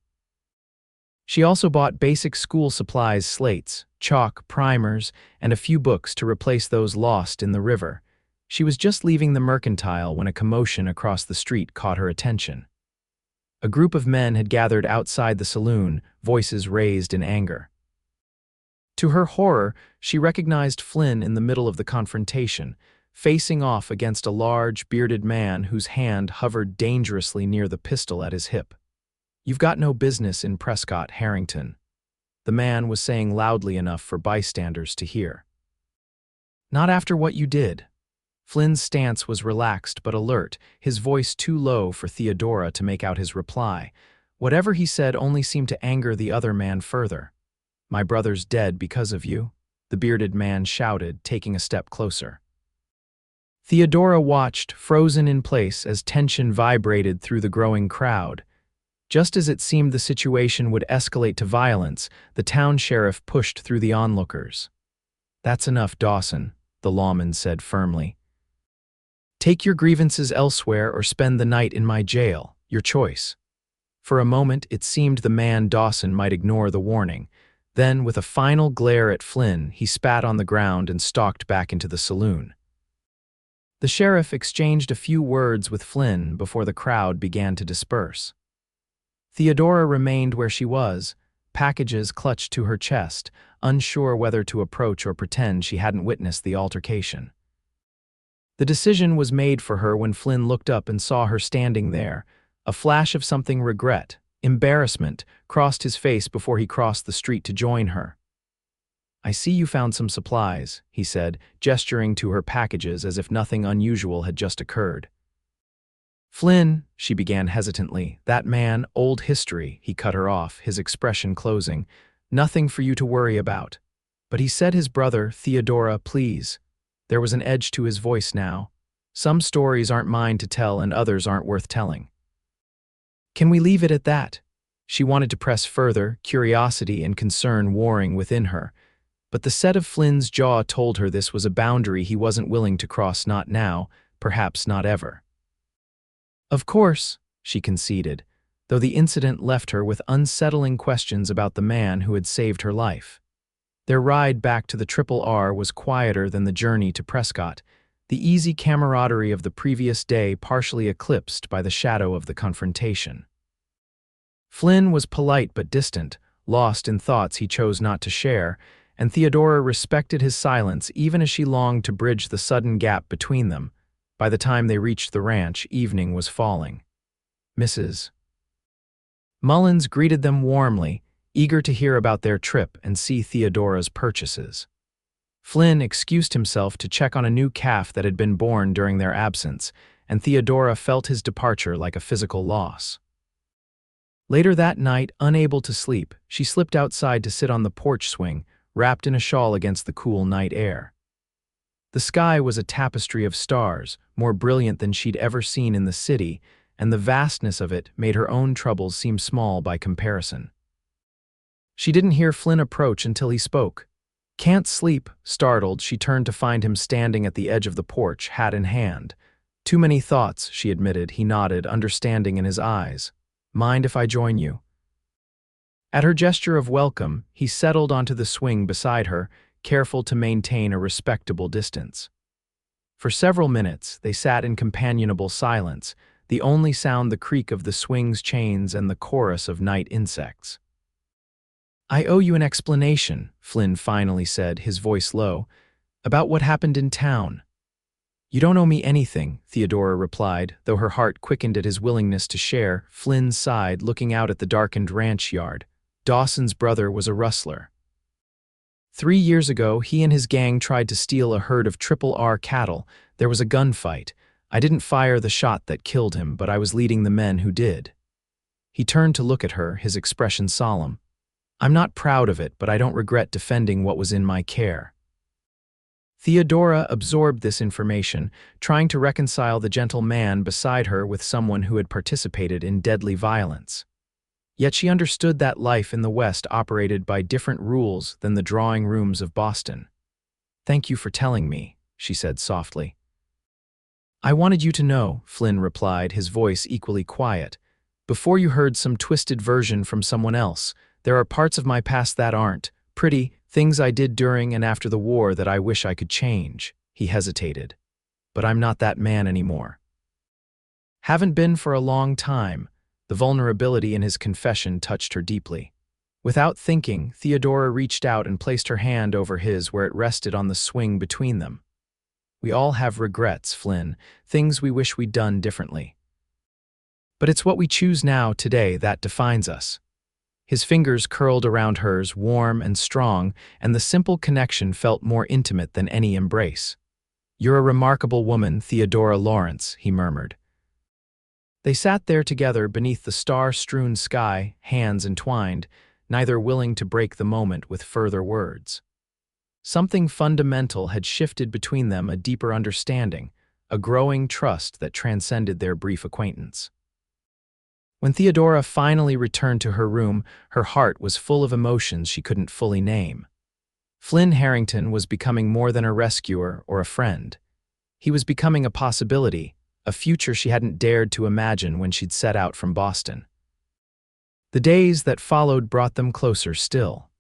She also bought basic school supplies, slates, chalk, primers, and a few books to replace those lost in the river. She was just leaving the mercantile when a commotion across the street caught her attention. A group of men had gathered outside the saloon, voices raised in anger. To her horror, she recognized Flynn in the middle of the confrontation, facing off against a large, bearded man whose hand hovered dangerously near the pistol at his hip. "You've got no business in Prescott, Harrington," the man was saying loudly enough for bystanders to hear. "Not after what you did." Flynn's stance was relaxed but alert, his voice too low for Theodora to make out his reply. Whatever he said only seemed to anger the other man further. "My brother's dead because of you," the bearded man shouted, taking a step closer. Theodora watched, frozen in place, as tension vibrated through the growing crowd. Just as it seemed the situation would escalate to violence, the town sheriff pushed through the onlookers. "That's enough, Dawson," the lawman said firmly. "Take your grievances elsewhere or spend the night in my jail, your choice." For a moment, it seemed the man Dawson might ignore the warning. Then, with a final glare at Flynn, he spat on the ground and stalked back into the saloon. The sheriff exchanged a few words with Flynn before the crowd began to disperse. Theodora remained where she was, packages clutched to her chest, unsure whether to approach or pretend she hadn't witnessed the altercation. The decision was made for her when Flynn looked up and saw her standing there. A flash of something regret, embarrassment, crossed his face before he crossed the street to join her. "I see you found some supplies," he said, gesturing to her packages as if nothing unusual had just occurred. "Flynn," she began hesitantly. "That man, old history," he cut her off, his expression closing. "Nothing for you to worry about." But he said his brother, "Theodora, please." There was an edge to his voice now. "Some stories aren't mine to tell and others aren't worth telling." "Can we leave it at that?" She wanted to press further, curiosity and concern warring within her. But the set of Flynn's jaw told her this was a boundary he wasn't willing to cross, not now, perhaps not ever. "Of course," she conceded, though the incident left her with unsettling questions about the man who had saved her life. Their ride back to the Triple R was quieter than the journey to Prescott, the easy camaraderie of the previous day partially eclipsed by the shadow of the confrontation. Flynn was polite but distant, lost in thoughts he chose not to share, and Theodora respected his silence even as she longed to bridge the sudden gap between them. By the time they reached the ranch, evening was falling. Mrs. Mullins greeted them warmly, eager to hear about their trip and see Theodora's purchases. Flynn excused himself to check on a new calf that had been born during their absence, and Theodora felt his departure like a physical loss. Later that night, unable to sleep, she slipped outside to sit on the porch swing, wrapped in a shawl against the cool night air. The sky was a tapestry of stars, more brilliant than she'd ever seen in the city, and the vastness of it made her own troubles seem small by comparison. She didn't hear Flynn approach until he spoke. "Can't sleep." Startled, she turned to find him standing at the edge of the porch, hat in hand. "Too many thoughts," she admitted. He nodded, understanding in his eyes. "Mind if I join you?" At her gesture of welcome, he settled onto the swing beside her, careful to maintain a respectable distance. For several minutes, they sat in companionable silence, the only sound the creak of the swing's chains and the chorus of night insects. "I owe you an explanation," Flynn finally said, his voice low, "about what happened in town." "You don't owe me anything," Theodora replied, though her heart quickened at his willingness to share. Flynn sighed, looking out at the darkened ranch yard. Dawson's brother was a rustler. 3 years ago, he and his gang tried to steal a herd of Triple R cattle. There was a gunfight. I didn't fire the shot that killed him, but I was leading the men who did. He turned to look at her, his expression solemn. "I'm not proud of it, but I don't regret defending what was in my care." Theodora absorbed this information, trying to reconcile the gentle man beside her with someone who had participated in deadly violence. Yet she understood that life in the West operated by different rules than the drawing rooms of Boston. "Thank you for telling me," she said softly. "I wanted you to know," Flynn replied, his voice equally quiet. "Before you heard some twisted version from someone else, there are parts of my past that aren't pretty, things I did during and after the war that I wish I could change." He hesitated. "But I'm not that man anymore." "Haven't been for a long time." The vulnerability in his confession touched her deeply. Without thinking, Theodora reached out and placed her hand over his where it rested on the swing between them. "We all have regrets, Flynn, things we wish we'd done differently. But it's what we choose now, today, that defines us." His fingers curled around hers, warm and strong, and the simple connection felt more intimate than any embrace. "You're a remarkable woman, Theodora Lawrence," he murmured. They sat there together beneath the star-strewn sky, hands entwined, neither willing to break the moment with further words. Something fundamental had shifted between them, a deeper understanding, a growing trust that transcended their brief acquaintance. When Theodora finally returned to her room, her heart was full of emotions she couldn't fully name. Flynn Harrington was becoming more than a rescuer or a friend. He was becoming a possibility, a future she hadn't dared to imagine when she'd set out from Boston. The days that followed brought them closer still.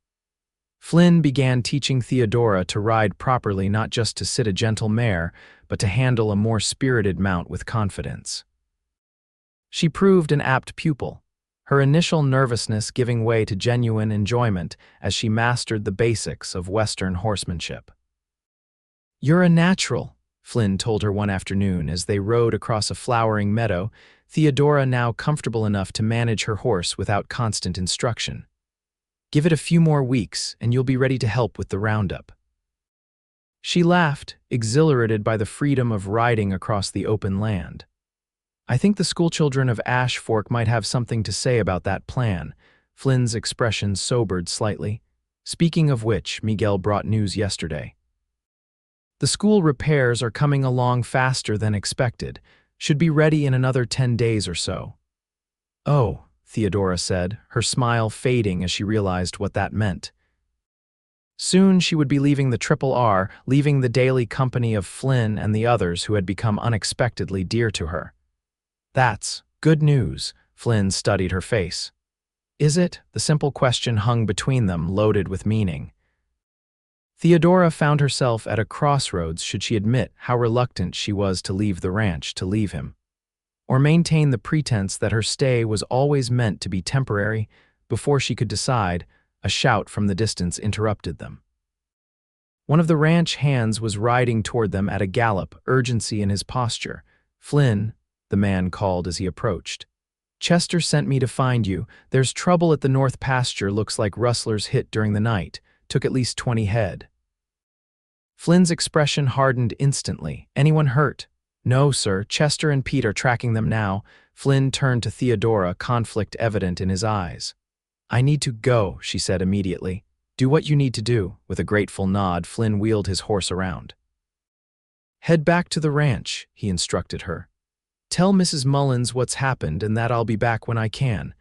Flynn began teaching Theodora to ride properly, not just to sit a gentle mare, but to handle a more spirited mount with confidence. She proved an apt pupil, her initial nervousness giving way to genuine enjoyment as she mastered the basics of Western horsemanship. "You're a natural," Flynn told her one afternoon as they rode across a flowering meadow, Theodora now comfortable enough to manage her horse without constant instruction. "Give it a few more weeks, and you'll be ready to help with the roundup." She laughed, exhilarated by the freedom of riding across the open land. "I think the schoolchildren of Ash Fork might have something to say about that plan." Flynn's expression sobered slightly. "Speaking of which, Miguel brought news yesterday. The school repairs are coming along faster than expected. Should be ready in another 10 days or so." "Oh," Theodora said, her smile fading as she realized what that meant. Soon she would be leaving the Triple R, leaving the daily company of Flynn and the others who had become unexpectedly dear to her. "That's good news," Flynn studied her face. "Is it?" The simple question hung between them, loaded with meaning. Theodora found herself at a crossroads. Should she admit how reluctant she was to leave the ranch, to leave him? Or maintain the pretense that her stay was always meant to be temporary? Before she could decide, a shout from the distance interrupted them. One of the ranch hands was riding toward them at a gallop, urgency in his posture. "Flynn," the man called as he approached. "Chester sent me to find you. There's trouble at the north pasture. Looks like rustlers hit during the night. Took at least 20 head. Flynn's expression hardened instantly. "Anyone hurt?" "No, sir. Chester and Pete are tracking them now." Flynn turned to Theodora, conflict evident in his eyes. "I need to go," she said immediately. "Do what you need to do." With a grateful nod, Flynn wheeled his horse around. "Head back to the ranch," he instructed her. "Tell Mrs. Mullins what's happened and that I'll be back when I can."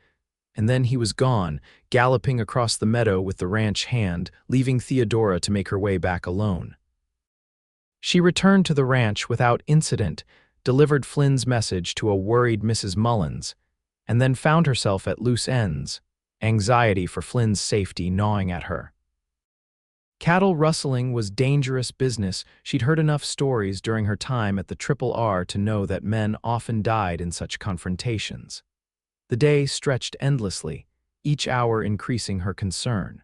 And then he was gone, galloping across the meadow with the ranch hand, leaving Theodora to make her way back alone. She returned to the ranch without incident, delivered Flynn's message to a worried Mrs. Mullins, and then found herself at loose ends, anxiety for Flynn's safety gnawing at her. Cattle rustling was dangerous business. She'd heard enough stories during her time at the Triple R to know that men often died in such confrontations. The day stretched endlessly, each hour increasing her concern.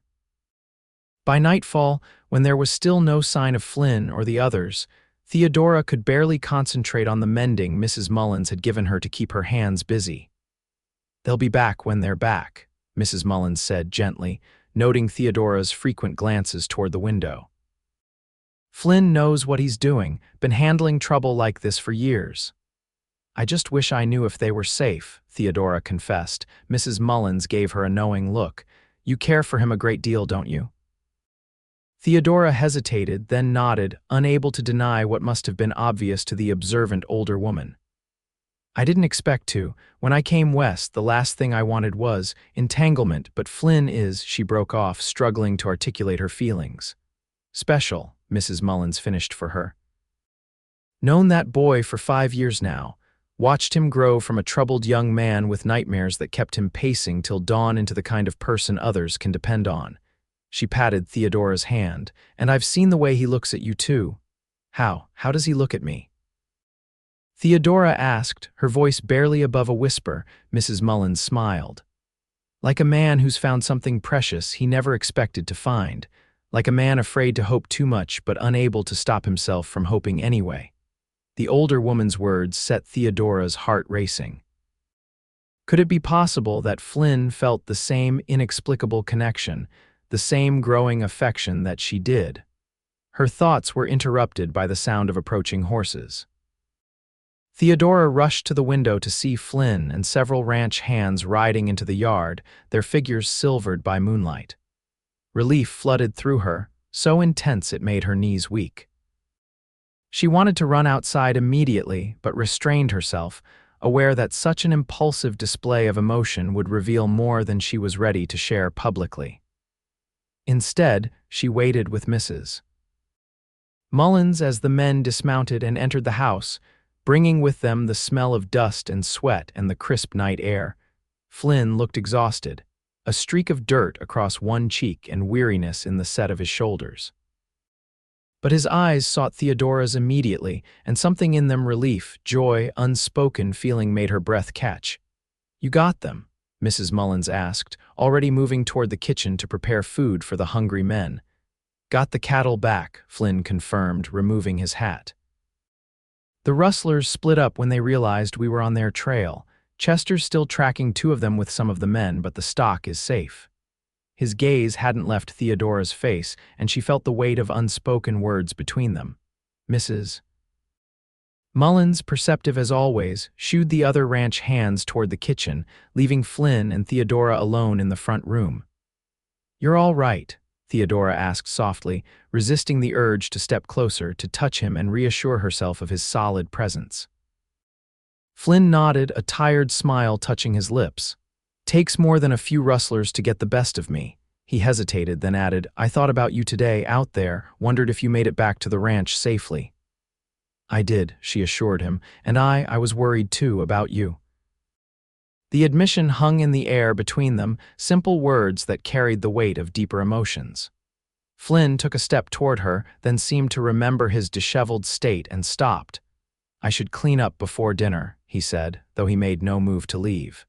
By nightfall, when there was still no sign of Flynn or the others, Theodora could barely concentrate on the mending Mrs. Mullins had given her to keep her hands busy. "They'll be back when they're back," Mrs. Mullins said gently, noting Theodora's frequent glances toward the window. "Flynn knows what he's doing, been handling trouble like this for years." "I just wish I knew if they were safe," Theodora confessed. Mrs. Mullins gave her a knowing look. "You care for him a great deal, don't you?" Theodora hesitated, then nodded, unable to deny what must have been obvious to the observant older woman. "I didn't expect to. When I came west, the last thing I wanted was entanglement, but Flynn is," she broke off, struggling to articulate her feelings. "Special," Mrs. Mullins finished for her. "Known that boy for 5 years now. Watched him grow from a troubled young man with nightmares that kept him pacing till dawn into the kind of person others can depend on." She patted Theodora's hand. "And I've seen the way he looks at you too." How does he look at me?" Theodora asked, her voice barely above a whisper. Mrs. Mullins smiled. "Like a man who's found something precious he never expected to find. Like a man afraid to hope too much but unable to stop himself from hoping anyway." The older woman's words set Theodora's heart racing. Could it be possible that Flynn felt the same inexplicable connection, the same growing affection that she did? Her thoughts were interrupted by the sound of approaching horses. Theodora rushed to the window to see Flynn and several ranch hands riding into the yard, their figures silvered by moonlight. Relief flooded through her, so intense it made her knees weak. She wanted to run outside immediately, but restrained herself, aware that such an impulsive display of emotion would reveal more than she was ready to share publicly. Instead, she waited with Mrs. Mullins as the men dismounted and entered the house, bringing with them the smell of dust and sweat and the crisp night air. Flynn looked exhausted, a streak of dirt across one cheek and weariness in the set of his shoulders. But his eyes sought Theodora's immediately, and something in them relief, joy, unspoken feeling made her breath catch. "You got them?" Mrs. Mullins asked, already moving toward the kitchen to prepare food for the hungry men. "Got the cattle back," Flynn confirmed, removing his hat. "The rustlers split up when they realized we were on their trail. Chester's still tracking 2 of them with some of the men, but the stock is safe." His gaze hadn't left Theodora's face, and she felt the weight of unspoken words between them. Mrs. Mullins, perceptive as always, shooed the other ranch hands toward the kitchen, leaving Flynn and Theodora alone in the front room. "You're all right?" Theodora asked softly, resisting the urge to step closer, to touch him and reassure herself of his solid presence. Flynn nodded, a tired smile touching his lips. "Takes more than a few rustlers to get the best of me." He hesitated, then added, "I thought about you today, out there, wondered if you made it back to the ranch safely." "I did," she assured him, "and I was worried too about you." The admission hung in the air between them, simple words that carried the weight of deeper emotions. Flynn took a step toward her, then seemed to remember his disheveled state and stopped. "I should clean up before dinner," he said, though he made no move to leave.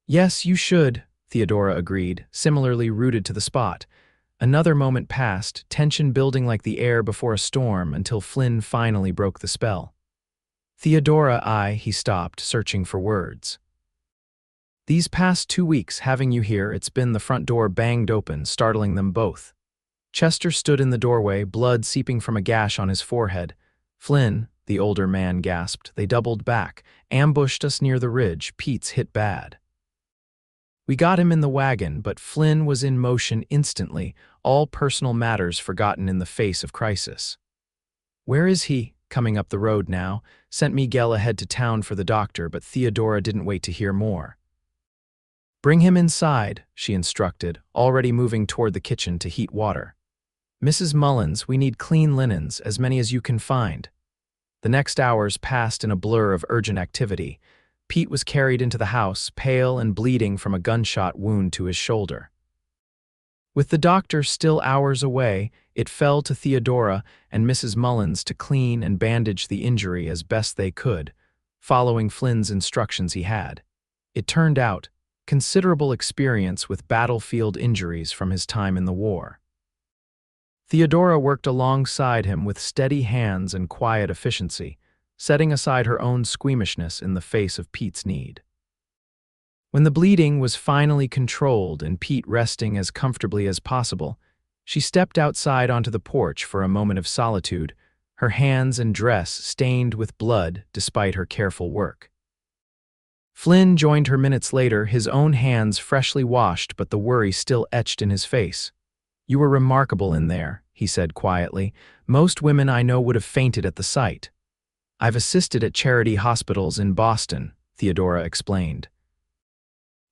"Yes, you should," Theodora agreed, similarly rooted to the spot. Another moment passed, tension building like the air before a storm, until Flynn finally broke the spell. "Theodora, he stopped, searching for words. "These past 2 weeks, having you here, it's been the front door banged open, startling them both." Chester stood in the doorway, blood seeping from a gash on his forehead. "Flynn," the older man gasped, "they doubled back, ambushed us near the ridge. Pete's hit bad." "We got him in the wagon, but Flynn was in motion instantly, all personal matters forgotten in the face of crisis. "Where is he?" Coming up the road now, sent Miguel ahead to town for the doctor, but Theodora didn't wait to hear more. "Bring him inside," she instructed, already moving toward the kitchen to heat water. "Mrs. Mullins, we need clean linens, as many as you can find." The next hours passed in a blur of urgent activity. Pete was carried into the house, pale and bleeding from a gunshot wound to his shoulder. With the doctor still hours away, it fell to Theodora and Mrs. Mullins to clean and bandage the injury as best they could, following Flynn's instructions he had. It turned out, considerable experience with battlefield injuries from his time in the war. Theodora worked alongside him with steady hands and quiet efficiency, setting aside her own squeamishness in the face of Pete's need. When the bleeding was finally controlled and Pete resting as comfortably as possible, she stepped outside onto the porch for a moment of solitude, her hands and dress stained with blood despite her careful work. Flynn joined her minutes later, his own hands freshly washed but the worry still etched in his face. "You were remarkable in there," he said quietly. "Most women I know would have fainted at the sight." "I've assisted at charity hospitals in Boston," Theodora explained.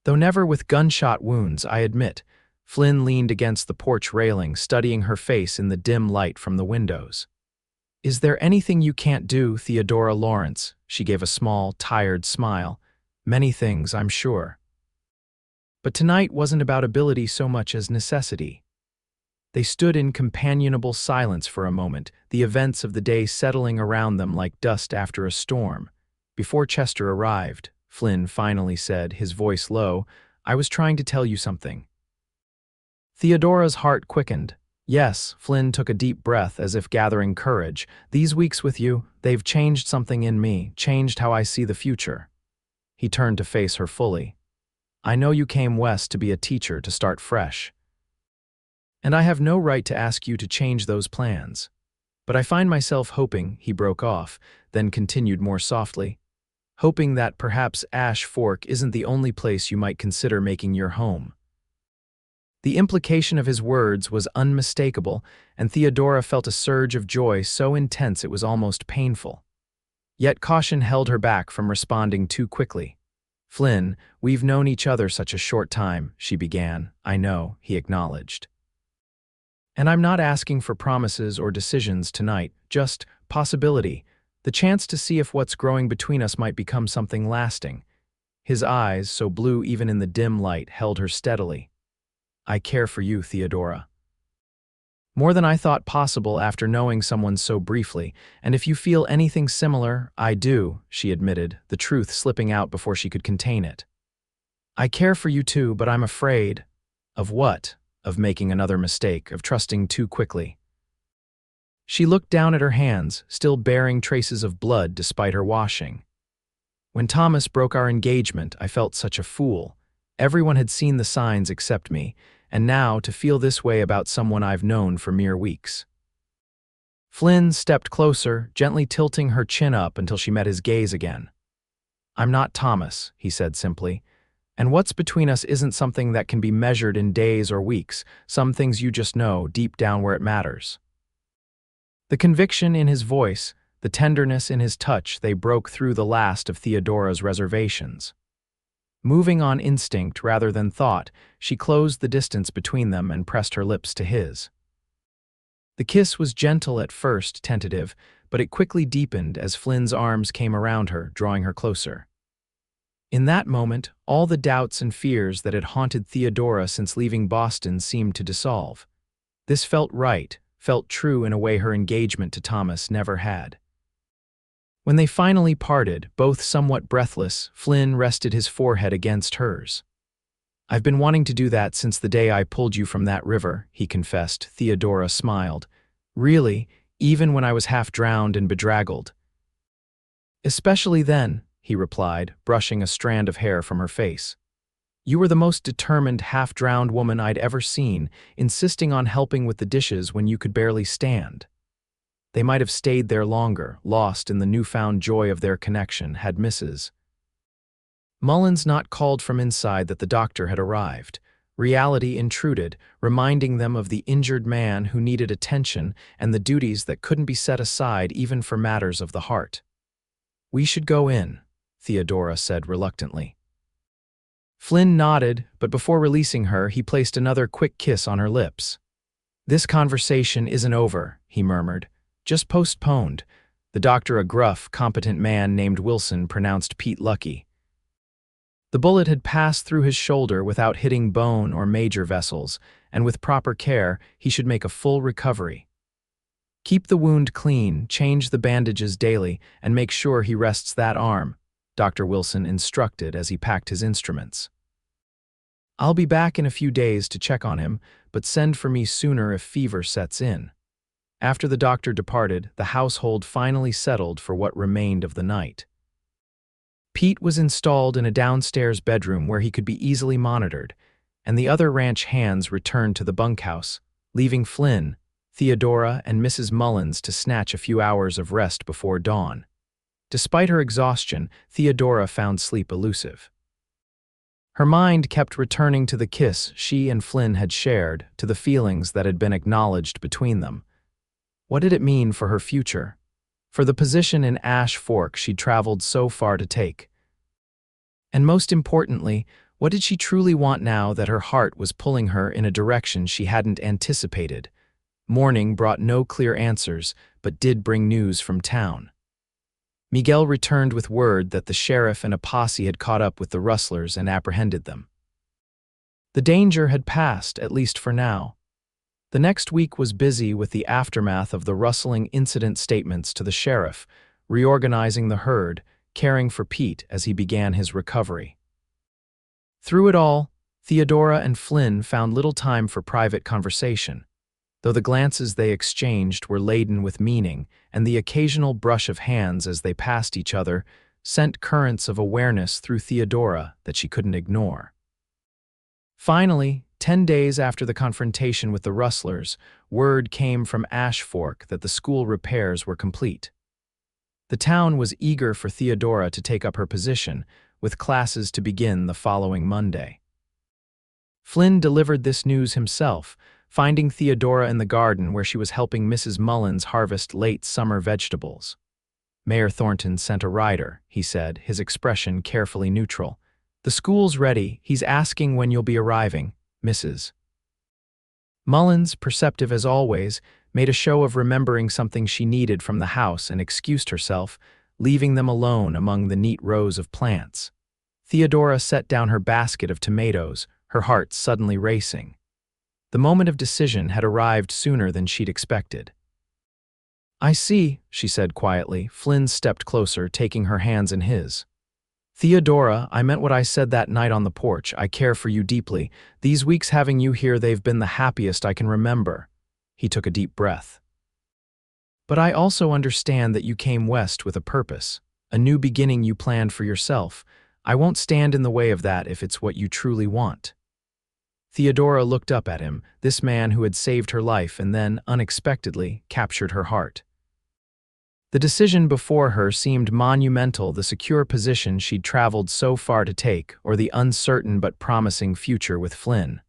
"Though never with gunshot wounds, I admit." Flynn leaned against the porch railing, studying her face in the dim light from the windows. "Is there anything you can't do, Theodora Lawrence?" She gave a small, tired smile. "Many things, I'm sure. But tonight wasn't about ability so much as necessity." They stood in companionable silence for a moment, the events of the day settling around them like dust after a storm. Before Chester arrived, Flynn finally said, his voice low, "I was trying to tell you something." Theodora's heart quickened. "Yes," Flynn took a deep breath as if gathering courage. "These weeks with you, they've changed something in me, changed how I see the future." He turned to face her fully. "I know you came west to be a teacher, to start fresh." And I have no right to ask you to change those plans. But I find myself hoping," he broke off, then continued more softly, "hoping that perhaps Ash Fork isn't the only place you might consider making your home." The implication of his words was unmistakable, and Theodora felt a surge of joy so intense it was almost painful. Yet caution held her back from responding too quickly. "Flynn, we've known each other such a short time," she began. "I know," he acknowledged. "And I'm not asking for promises or decisions tonight, just possibility, the chance to see if what's growing between us might become something lasting." His eyes, so blue even in the dim light, held her steadily. "I care for you, Theodora. More than I thought possible after knowing someone so briefly, and if you feel anything similar, I do," she admitted, the truth slipping out before she could contain it. "I care for you too, but I'm afraid." "Of what?" "Of making another mistake, of trusting too quickly." She looked down at her hands, still bearing traces of blood despite her washing. "When Thomas broke our engagement, I felt such a fool. Everyone had seen the signs except me, and now to feel this way about someone I've known for mere weeks." Flynn stepped closer, gently tilting her chin up until she met his gaze again. "I'm not Thomas," he said simply, "and what's between us isn't something that can be measured in days or weeks, some things you just know deep down where it matters." The conviction in his voice, the tenderness in his touch, they broke through the last of Theodora's reservations. Moving on instinct rather than thought, she closed the distance between them and pressed her lips to his. The kiss was gentle at first, tentative, but it quickly deepened as Flynn's arms came around her, drawing her closer. In that moment, all the doubts and fears that had haunted Theodora since leaving Boston seemed to dissolve. This felt right, felt true in a way her engagement to Thomas never had. When they finally parted, both somewhat breathless, Flynn rested his forehead against hers. "I've been wanting to do that since the day I pulled you from that river," he confessed. Theodora smiled. "Really, even when I was half drowned and bedraggled." "Especially then," he replied, brushing a strand of hair from her face. "You were the most determined, half-drowned woman I'd ever seen, insisting on helping with the dishes when you could barely stand." They might have stayed there longer, lost in the newfound joy of their connection, had Mrs. Mullins not called from inside that the doctor had arrived. Reality intruded, reminding them of the injured man who needed attention and the duties that couldn't be set aside even for matters of the heart. "We should go in," Theodora said reluctantly. Flynn nodded, but before releasing her, he placed another quick kiss on her lips. "This conversation isn't over," he murmured. "Just postponed." The doctor, a gruff, competent man named Wilson, pronounced Pete lucky. The bullet had passed through his shoulder without hitting bone or major vessels, and with proper care, he should make a full recovery. "Keep the wound clean, change the bandages daily, and make sure he rests that arm," Dr. Wilson instructed as he packed his instruments. "I'll be back in a few days to check on him, but send for me sooner if fever sets in." After the doctor departed, the household finally settled for what remained of the night. Pete was installed in a downstairs bedroom where he could be easily monitored, and the other ranch hands returned to the bunkhouse, leaving Flynn, Theodora, and Mrs. Mullins to snatch a few hours of rest before dawn. Despite her exhaustion, Theodora found sleep elusive. Her mind kept returning to the kiss she and Flynn had shared, to the feelings that had been acknowledged between them. What did it mean for her future? For the position in Ash Fork she'd traveled so far to take? And most importantly, what did she truly want now that her heart was pulling her in a direction she hadn't anticipated? Morning brought no clear answers, but did bring news from town. Miguel returned with word that the sheriff and a posse had caught up with the rustlers and apprehended them. The danger had passed, at least for now. The next week was busy with the aftermath of the rustling incident statements to the sheriff, reorganizing the herd, caring for Pete as he began his recovery. Through it all, Theodora and Flynn found little time for private conversation, though the glances they exchanged were laden with meaning, and the occasional brush of hands as they passed each other sent currents of awareness through Theodora that she couldn't ignore. Finally, 10 days after the confrontation with the rustlers, word came from Ash Fork that the school repairs were complete. The town was eager for Theodora to take up her position, with classes to begin the following Monday. Flynn delivered this news himself, finding Theodora in the garden where she was helping Mrs. Mullins harvest late summer vegetables. "Mayor Thornton sent a rider," he said, his expression carefully neutral. "The school's ready. He's asking when you'll be arriving, Mrs." Mullins, perceptive as always, made a show of remembering something she needed from the house and excused herself, leaving them alone among the neat rows of plants. Theodora set down her basket of tomatoes, her heart suddenly racing. The moment of decision had arrived sooner than she'd expected. "I see," she said quietly. Flynn stepped closer, taking her hands in his. "Theodora, I meant what I said that night on the porch. I care for you deeply. These weeks having you here, they've been the happiest I can remember." He took a deep breath. "But I also understand that you came west with a purpose, a new beginning you planned for yourself. I won't stand in the way of that if it's what you truly want." Theodora looked up at him, this man who had saved her life and then, unexpectedly, captured her heart. The decision before her seemed monumental, the secure position she'd traveled so far to take, or the uncertain but promising future with Flynn.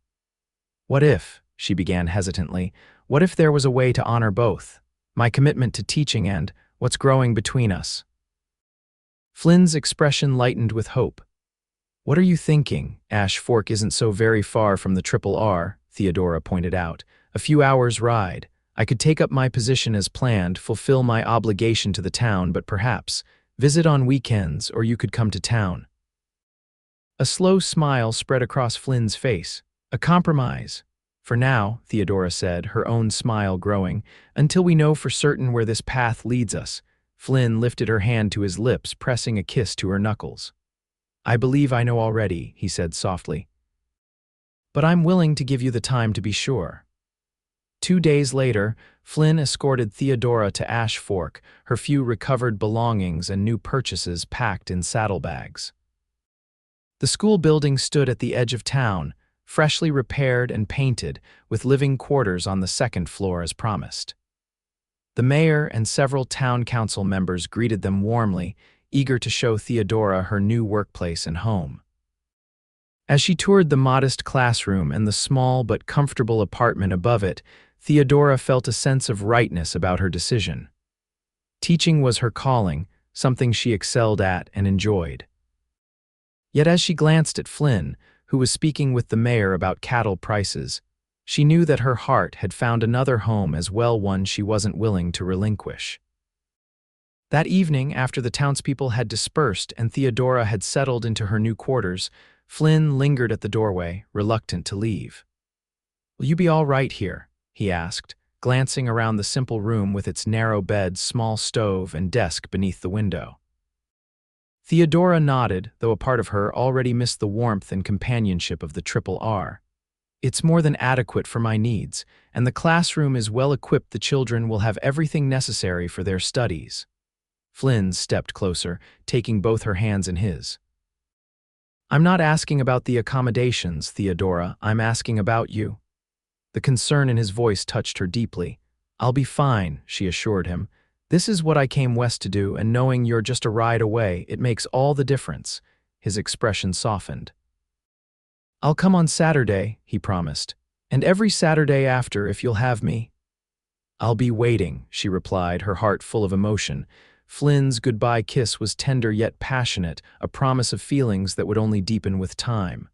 "What if," she began hesitantly, "what if there was a way to honor both? My commitment to teaching and what's growing between us?" Flynn's expression lightened with hope. "What are you thinking? Ash Fork isn't so very far from the Triple R," Theodora pointed out. "A few hours' ride. I could take up my position as planned, fulfill my obligation to the town, but perhaps visit on weekends, or you could come to town." A slow smile spread across Flynn's face. "A compromise. For now," Theodora said, her own smile growing, "until we know for certain where this path leads us." Flynn lifted her hand to his lips, pressing a kiss to her knuckles. "I believe I know already," he said softly. "But I'm willing to give you the time to be sure." 2 days later, Flynn escorted Theodora to Ash Fork, her few recovered belongings and new purchases packed in saddlebags. The school building stood at the edge of town, freshly repaired and painted, with living quarters on the second floor as promised. The mayor and several town council members greeted them warmly, eager to show Theodora her new workplace and home. As she toured the modest classroom and the small but comfortable apartment above it, Theodora felt a sense of rightness about her decision. Teaching was her calling, something she excelled at and enjoyed. Yet as she glanced at Flynn, who was speaking with the mayor about cattle prices, she knew that her heart had found another home as well, one she wasn't willing to relinquish. That evening, after the townspeople had dispersed and Theodora had settled into her new quarters, Flynn lingered at the doorway, reluctant to leave. "Will you be all right here?" he asked, glancing around the simple room with its narrow bed, small stove, and desk beneath the window. Theodora nodded, though a part of her already missed the warmth and companionship of the Triple R. "It's more than adequate for my needs, and the classroom is well equipped. The children will have everything necessary for their studies." Flynn stepped closer, taking both her hands in his. "I'm not asking about the accommodations, Theodora. I'm asking about you." The concern in his voice touched her deeply. "I'll be fine," she assured him. "This is what I came west to do, and knowing you're just a ride away, it makes all the difference." His expression softened. "I'll come on Saturday," he promised, "and every Saturday after if you'll have me." "I'll be waiting," she replied, her heart full of emotion. Flynn's goodbye kiss was tender yet passionate, a promise of feelings that would only deepen with time.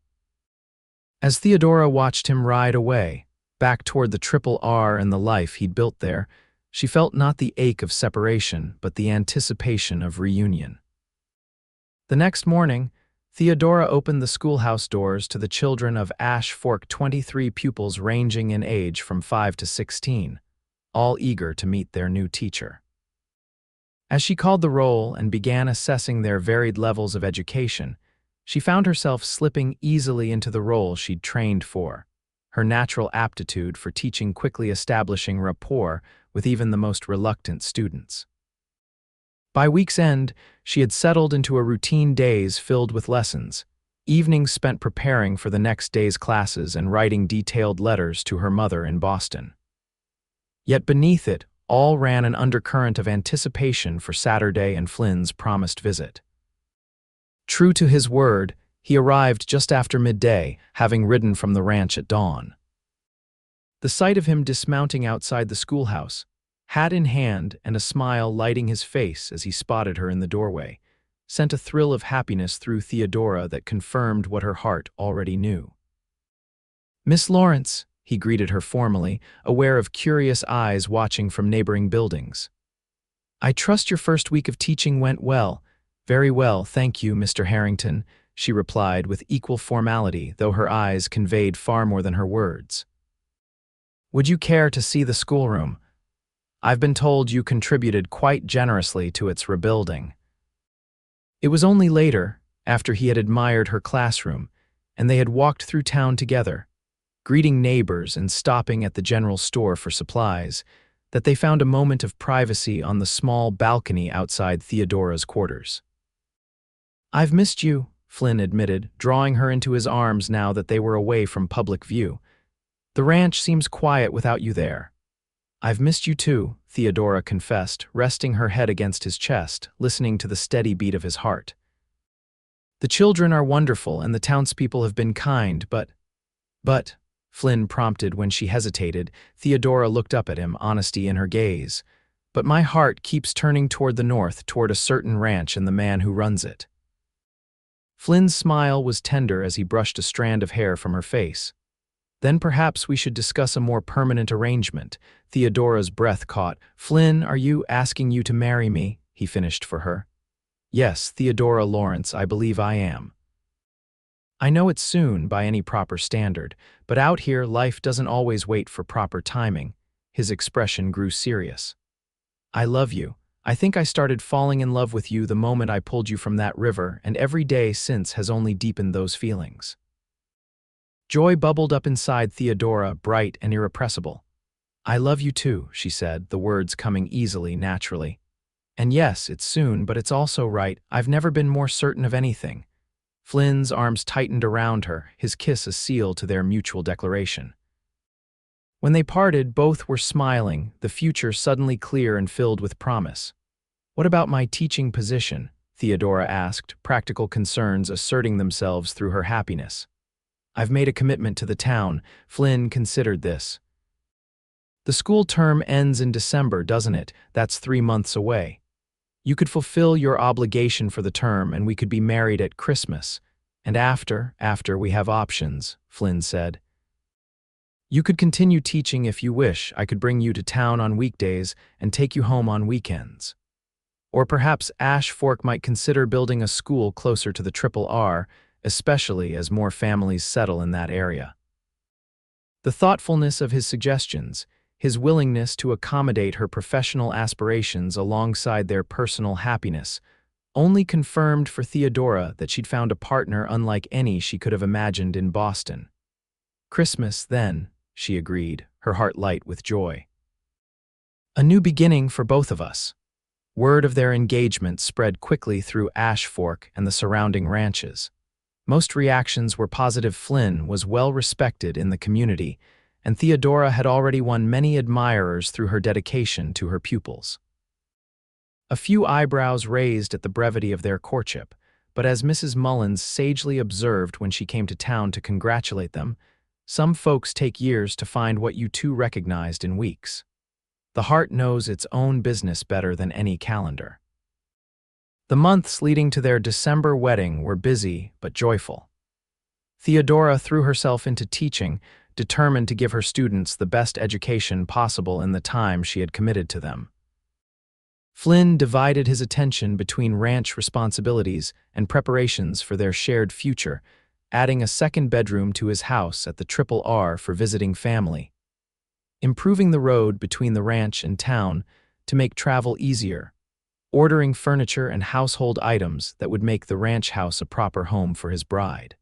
As Theodora watched him ride away, back toward the Triple R and the life he'd built there, she felt not the ache of separation, but the anticipation of reunion. The next morning, Theodora opened the schoolhouse doors to the children of Ash Fork, 23 pupils ranging in age from 5 to 16, all eager to meet their new teacher. As she called the roll and began assessing their varied levels of education, she found herself slipping easily into the role she'd trained for, her natural aptitude for teaching quickly establishing rapport with even the most reluctant students. By week's end, she had settled into a routine days filled with lessons, evenings spent preparing for the next day's classes and writing detailed letters to her mother in Boston. Yet beneath it all ran an undercurrent of anticipation for Saturday and Flynn's promised visit. True to his word, he arrived just after midday, having ridden from the ranch at dawn. The sight of him dismounting outside the schoolhouse, hat in hand and a smile lighting his face as he spotted her in the doorway, sent a thrill of happiness through Theodora that confirmed what her heart already knew. "Miss Lawrence," he greeted her formally, aware of curious eyes watching from neighboring buildings. "I trust your first week of teaching went well." "Very well, thank you, Mr. Harrington," she replied with equal formality, though her eyes conveyed far more than her words. "Would you care to see the schoolroom? I've been told you contributed quite generously to its rebuilding." It was only later, after he had admired her classroom, and they had walked through town together, greeting neighbors and stopping at the general store for supplies, that they found a moment of privacy on the small balcony outside Theodora's quarters. "I've missed you," Flynn admitted, drawing her into his arms now that they were away from public view. "The ranch seems quiet without you there." "I've missed you too," Theodora confessed, resting her head against his chest, listening to the steady beat of his heart. "The children are wonderful and the townspeople have been kind, but, Flynn prompted when she hesitated. Theodora looked up at him, honesty in her gaze. "But my heart keeps turning toward the north, toward a certain ranch and the man who runs it." Flynn's smile was tender as he brushed a strand of hair from her face. "Then perhaps we should discuss a more permanent arrangement." Theodora's breath caught. "Flynn, are you asking you to marry me?" he finished for her. "Yes, Theodora Lawrence, I believe I am. I know it's soon by any proper standard, but out here life doesn't always wait for proper timing." His expression grew serious. "I love you. I think I started falling in love with you the moment I pulled you from that river, and every day since has only deepened those feelings." Joy bubbled up inside Theodora, bright and irrepressible. "I love you too," she said, the words coming easily, naturally. "And yes, it's soon, but it's also right. I've never been more certain of anything." Flynn's arms tightened around her, his kiss a seal to their mutual declaration. When they parted, both were smiling, the future suddenly clear and filled with promise. "What about my teaching position?" Theodora asked, practical concerns asserting themselves through her happiness. "I've made a commitment to the town." Flynn considered this. "The school term ends in December, doesn't it? That's 3 months away. You could fulfill your obligation for the term and we could be married at Christmas. And after we have options," Flynn said. "You could continue teaching if you wish. I could bring you to town on weekdays and take you home on weekends. Or perhaps Ash Fork might consider building a school closer to the Triple R, especially as more families settle in that area." The thoughtfulness of his suggestions, his willingness to accommodate her professional aspirations alongside their personal happiness, only confirmed for Theodora that she'd found a partner unlike any she could have imagined in Boston. "Christmas, then," she agreed, her heart light with joy. "A new beginning for both of us." Word of their engagement spread quickly through Ash Fork and the surrounding ranches. Most reactions were positive. Flynn was well respected in the community, and Theodora had already won many admirers through her dedication to her pupils. A few eyebrows raised at the brevity of their courtship, but as Mrs. Mullins sagely observed when she came to town to congratulate them, some folks take years to find what you two recognized in weeks. The heart knows its own business better than any calendar. The months leading to their December wedding were busy but joyful. Theodora threw herself into teaching, determined to give her students the best education possible in the time she had committed to them. Flynn divided his attention between ranch responsibilities and preparations for their shared future, adding a second bedroom to his house at the Triple R for visiting family, improving the road between the ranch and town to make travel easier, ordering furniture and household items that would make the ranch house a proper home for his bride.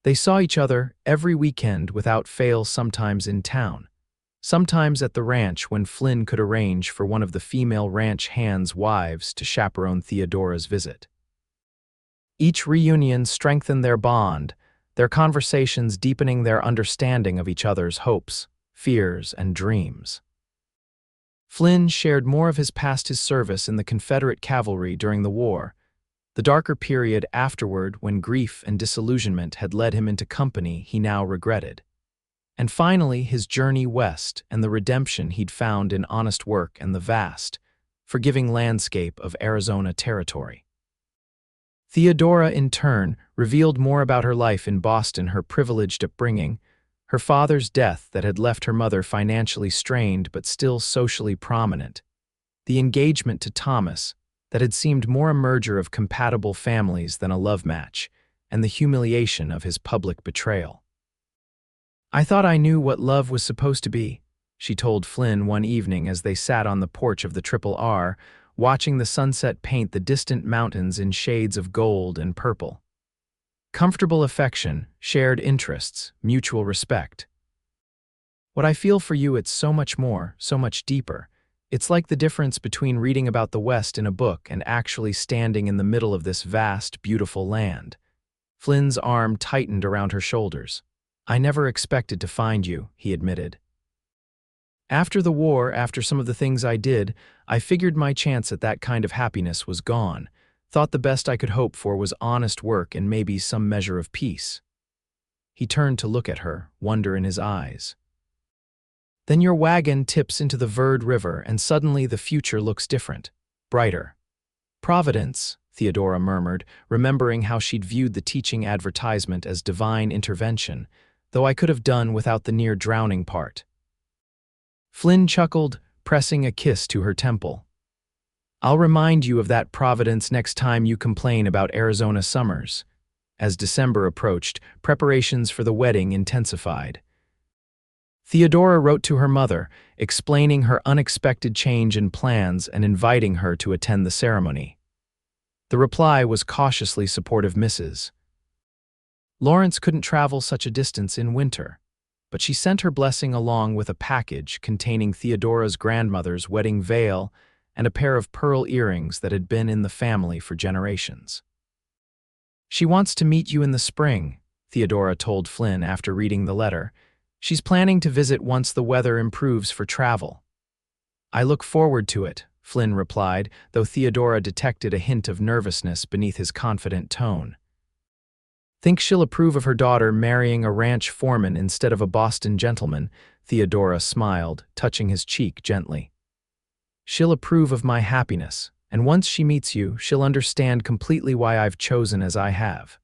They saw each other every weekend without fail, sometimes in town, sometimes at the ranch when Flynn could arrange for one of the female ranch hands' wives to chaperone Theodora's visit. Each reunion strengthened their bond, their conversations deepening their understanding of each other's hopes, fears, and dreams. Flynn shared more of his service in the Confederate cavalry during the war, the darker period afterward when grief and disillusionment had led him into company he now regretted. And finally, his journey west and the redemption he'd found in honest work and the vast, forgiving landscape of Arizona territory. Theodora, in turn, revealed more about her life in Boston, her privileged upbringing, her father's death that had left her mother financially strained but still socially prominent, the engagement to Thomas that had seemed more a merger of compatible families than a love match, and the humiliation of his public betrayal. "I thought I knew what love was supposed to be," she told Flynn one evening as they sat on the porch of the Triple R, watching the sunset paint the distant mountains in shades of gold and purple. Comfortable affection, shared interests, mutual respect. "What I feel for you, it's so much more, so much deeper. It's like the difference between reading about the West in a book and actually standing in the middle of this vast, beautiful land." Flynn's arm tightened around her shoulders. "I never expected to find you," he admitted. "After the war, after some of the things I did, I figured my chance at that kind of happiness was gone. Thought the best I could hope for was honest work and maybe some measure of peace." He turned to look at her, wonder in his eyes. "Then your wagon tips into the Verde River and suddenly the future looks different, brighter." "Providence," Theodora murmured, remembering how she'd viewed the teaching advertisement as divine intervention, though I could have done without the near drowning part. Flynn chuckled, pressing a kiss to her temple. "I'll remind you of that providence next time you complain about Arizona summers." As December approached, preparations for the wedding intensified. Theodora wrote to her mother, explaining her unexpected change in plans and inviting her to attend the ceremony. The reply was cautiously supportive. Mrs. Lawrence couldn't travel such a distance in winter, but she sent her blessing along with a package containing Theodora's grandmother's wedding veil and a pair of pearl earrings that had been in the family for generations. "She wants to meet you in the spring," Theodora told Flynn after reading the letter. "She's planning to visit once the weather improves for travel." "I look forward to it," Flynn replied, though Theodora detected a hint of nervousness beneath his confident tone. "Think she'll approve of her daughter marrying a ranch foreman instead of a Boston gentleman?" Theodora smiled, touching his cheek gently. "She'll approve of my happiness, and once she meets you, she'll understand completely why I've chosen as I have."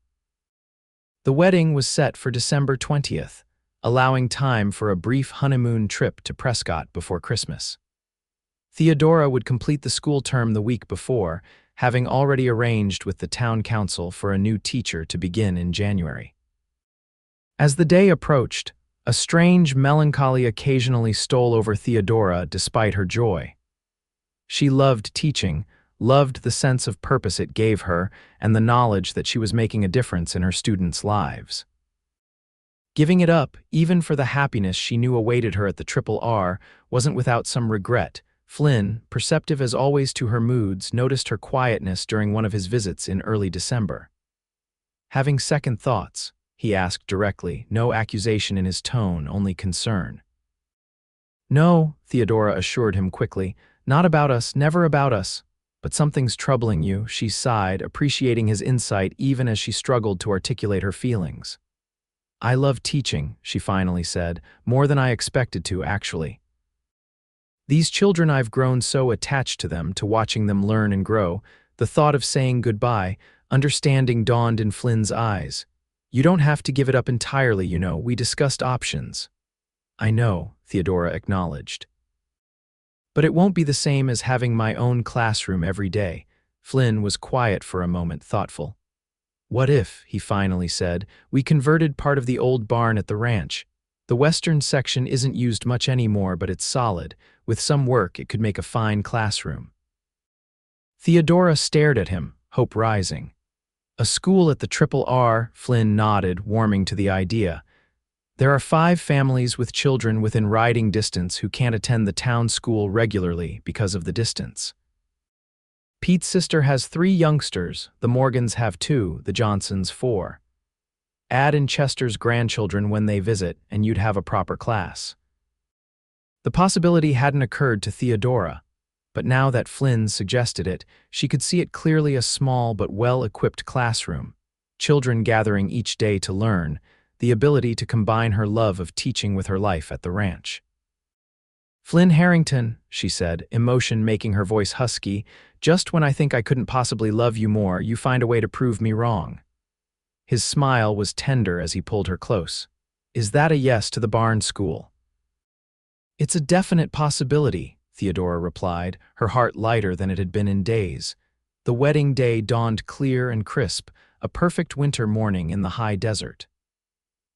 The wedding was set for December 20th, allowing time for a brief honeymoon trip to Prescott before Christmas. Theodora would complete the school term the week before, having already arranged with the town council for a new teacher to begin in January. As the day approached, a strange melancholy occasionally stole over Theodora despite her joy. She loved teaching, loved the sense of purpose it gave her, and the knowledge that she was making a difference in her students' lives. Giving it up, even for the happiness she knew awaited her at the Triple R, wasn't without some regret. Flynn, perceptive as always to her moods, noticed her quietness during one of his visits in early December. "Having second thoughts?" he asked directly, no accusation in his tone, only concern. "No," Theodora assured him quickly, "not about us, never about us. But something's troubling you," she sighed, appreciating his insight even as she struggled to articulate her feelings. "I love teaching," she finally said, "more than I expected to, actually. These children, I've grown so attached to them, to watching them learn and grow. The thought of saying goodbye," understanding dawned in Flynn's eyes. "You don't have to give it up entirely, you know. We discussed options." "I know," Theodora acknowledged. "But it won't be the same as having my own classroom every day." Flynn was quiet for a moment, thoughtful. "What if," he finally said, "we converted part of the old barn at the ranch? The western section isn't used much anymore, but it's solid. With some work, it could make a fine classroom." Theodora stared at him, hope rising. "A school at the Triple R," Flynn nodded, warming to the idea. "There are 5 families with children within riding distance who can't attend the town school regularly because of the distance." Pete's sister has 3 youngsters, the Morgans have 2, the Johnsons 4. Add in Chester's grandchildren when they visit, and you'd have a proper class. The possibility hadn't occurred to Theodora, but now that Flynn suggested it, she could see it clearly: a small but well-equipped classroom, children gathering each day to learn, the ability to combine her love of teaching with her life at the ranch. "Flynn Harrington," she said, emotion making her voice husky, "just when I think I couldn't possibly love you more, you find a way to prove me wrong." His smile was tender as he pulled her close. "Is that a yes to the barn school?" "It's a definite possibility," Theodora replied, her heart lighter than it had been in days. The wedding day dawned clear and crisp, a perfect winter morning in the high desert.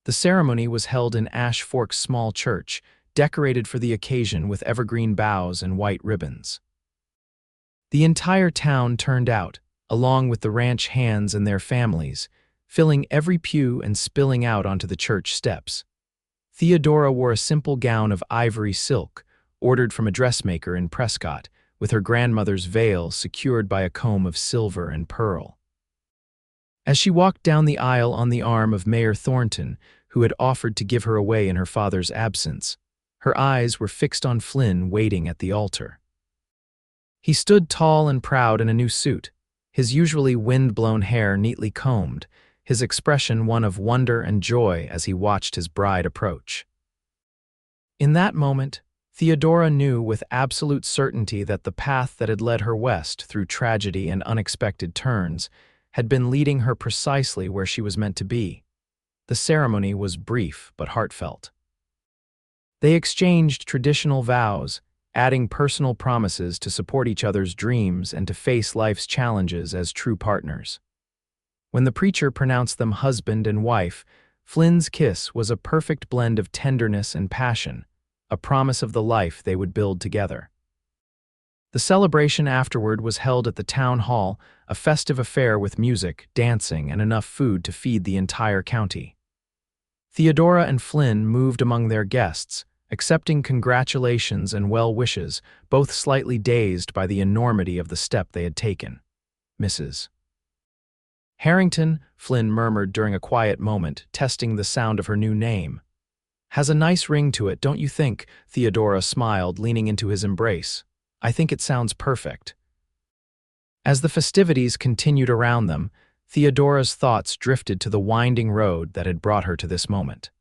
The ceremony was held in Ash Fork's small church, decorated for the occasion with evergreen boughs and white ribbons. The entire town turned out, along with the ranch hands and their families, filling every pew and spilling out onto the church steps. Theodora wore a simple gown of ivory silk, ordered from a dressmaker in Prescott, with her grandmother's veil secured by a comb of silver and pearl. As she walked down the aisle on the arm of Mayor Thornton, who had offered to give her away in her father's absence, her eyes were fixed on Flynn waiting at the altar. He stood tall and proud in a new suit, his usually wind-blown hair neatly combed, his expression one of wonder and joy as he watched his bride approach. In that moment, Theodora knew with absolute certainty that the path that had led her west through tragedy and unexpected turns had been leading her precisely where she was meant to be. The ceremony was brief but heartfelt. They exchanged traditional vows, adding personal promises to support each other's dreams and to face life's challenges as true partners. When the preacher pronounced them husband and wife, Flynn's kiss was a perfect blend of tenderness and passion, a promise of the life they would build together. The celebration afterward was held at the town hall, a festive affair with music, dancing, and enough food to feed the entire county. Theodora and Flynn moved among their guests, accepting congratulations and well wishes, both slightly dazed by the enormity of the step they had taken. "Mrs. Harrington," Flynn murmured during a quiet moment, testing the sound of her new name. "Has a nice ring to it, don't you think?" Theodora smiled, leaning into his embrace. "I think it sounds perfect." As the festivities continued around them, Theodora's thoughts drifted to the winding road that had brought her to this moment.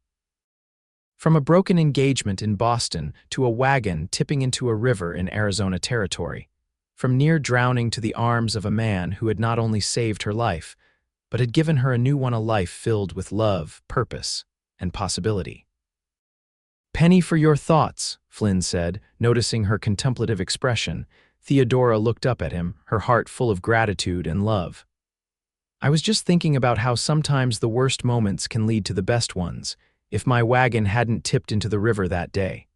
From a broken engagement in Boston to a wagon tipping into a river in Arizona territory, from near drowning to the arms of a man who had not only saved her life, but had given her a new one, a life filled with love, purpose, and possibility. "Penny for your thoughts," Flynn said, noticing her contemplative expression. Theodora looked up at him, her heart full of gratitude and love. "I was just thinking about how sometimes the worst moments can lead to the best ones. If my wagon hadn't tipped into the river that day,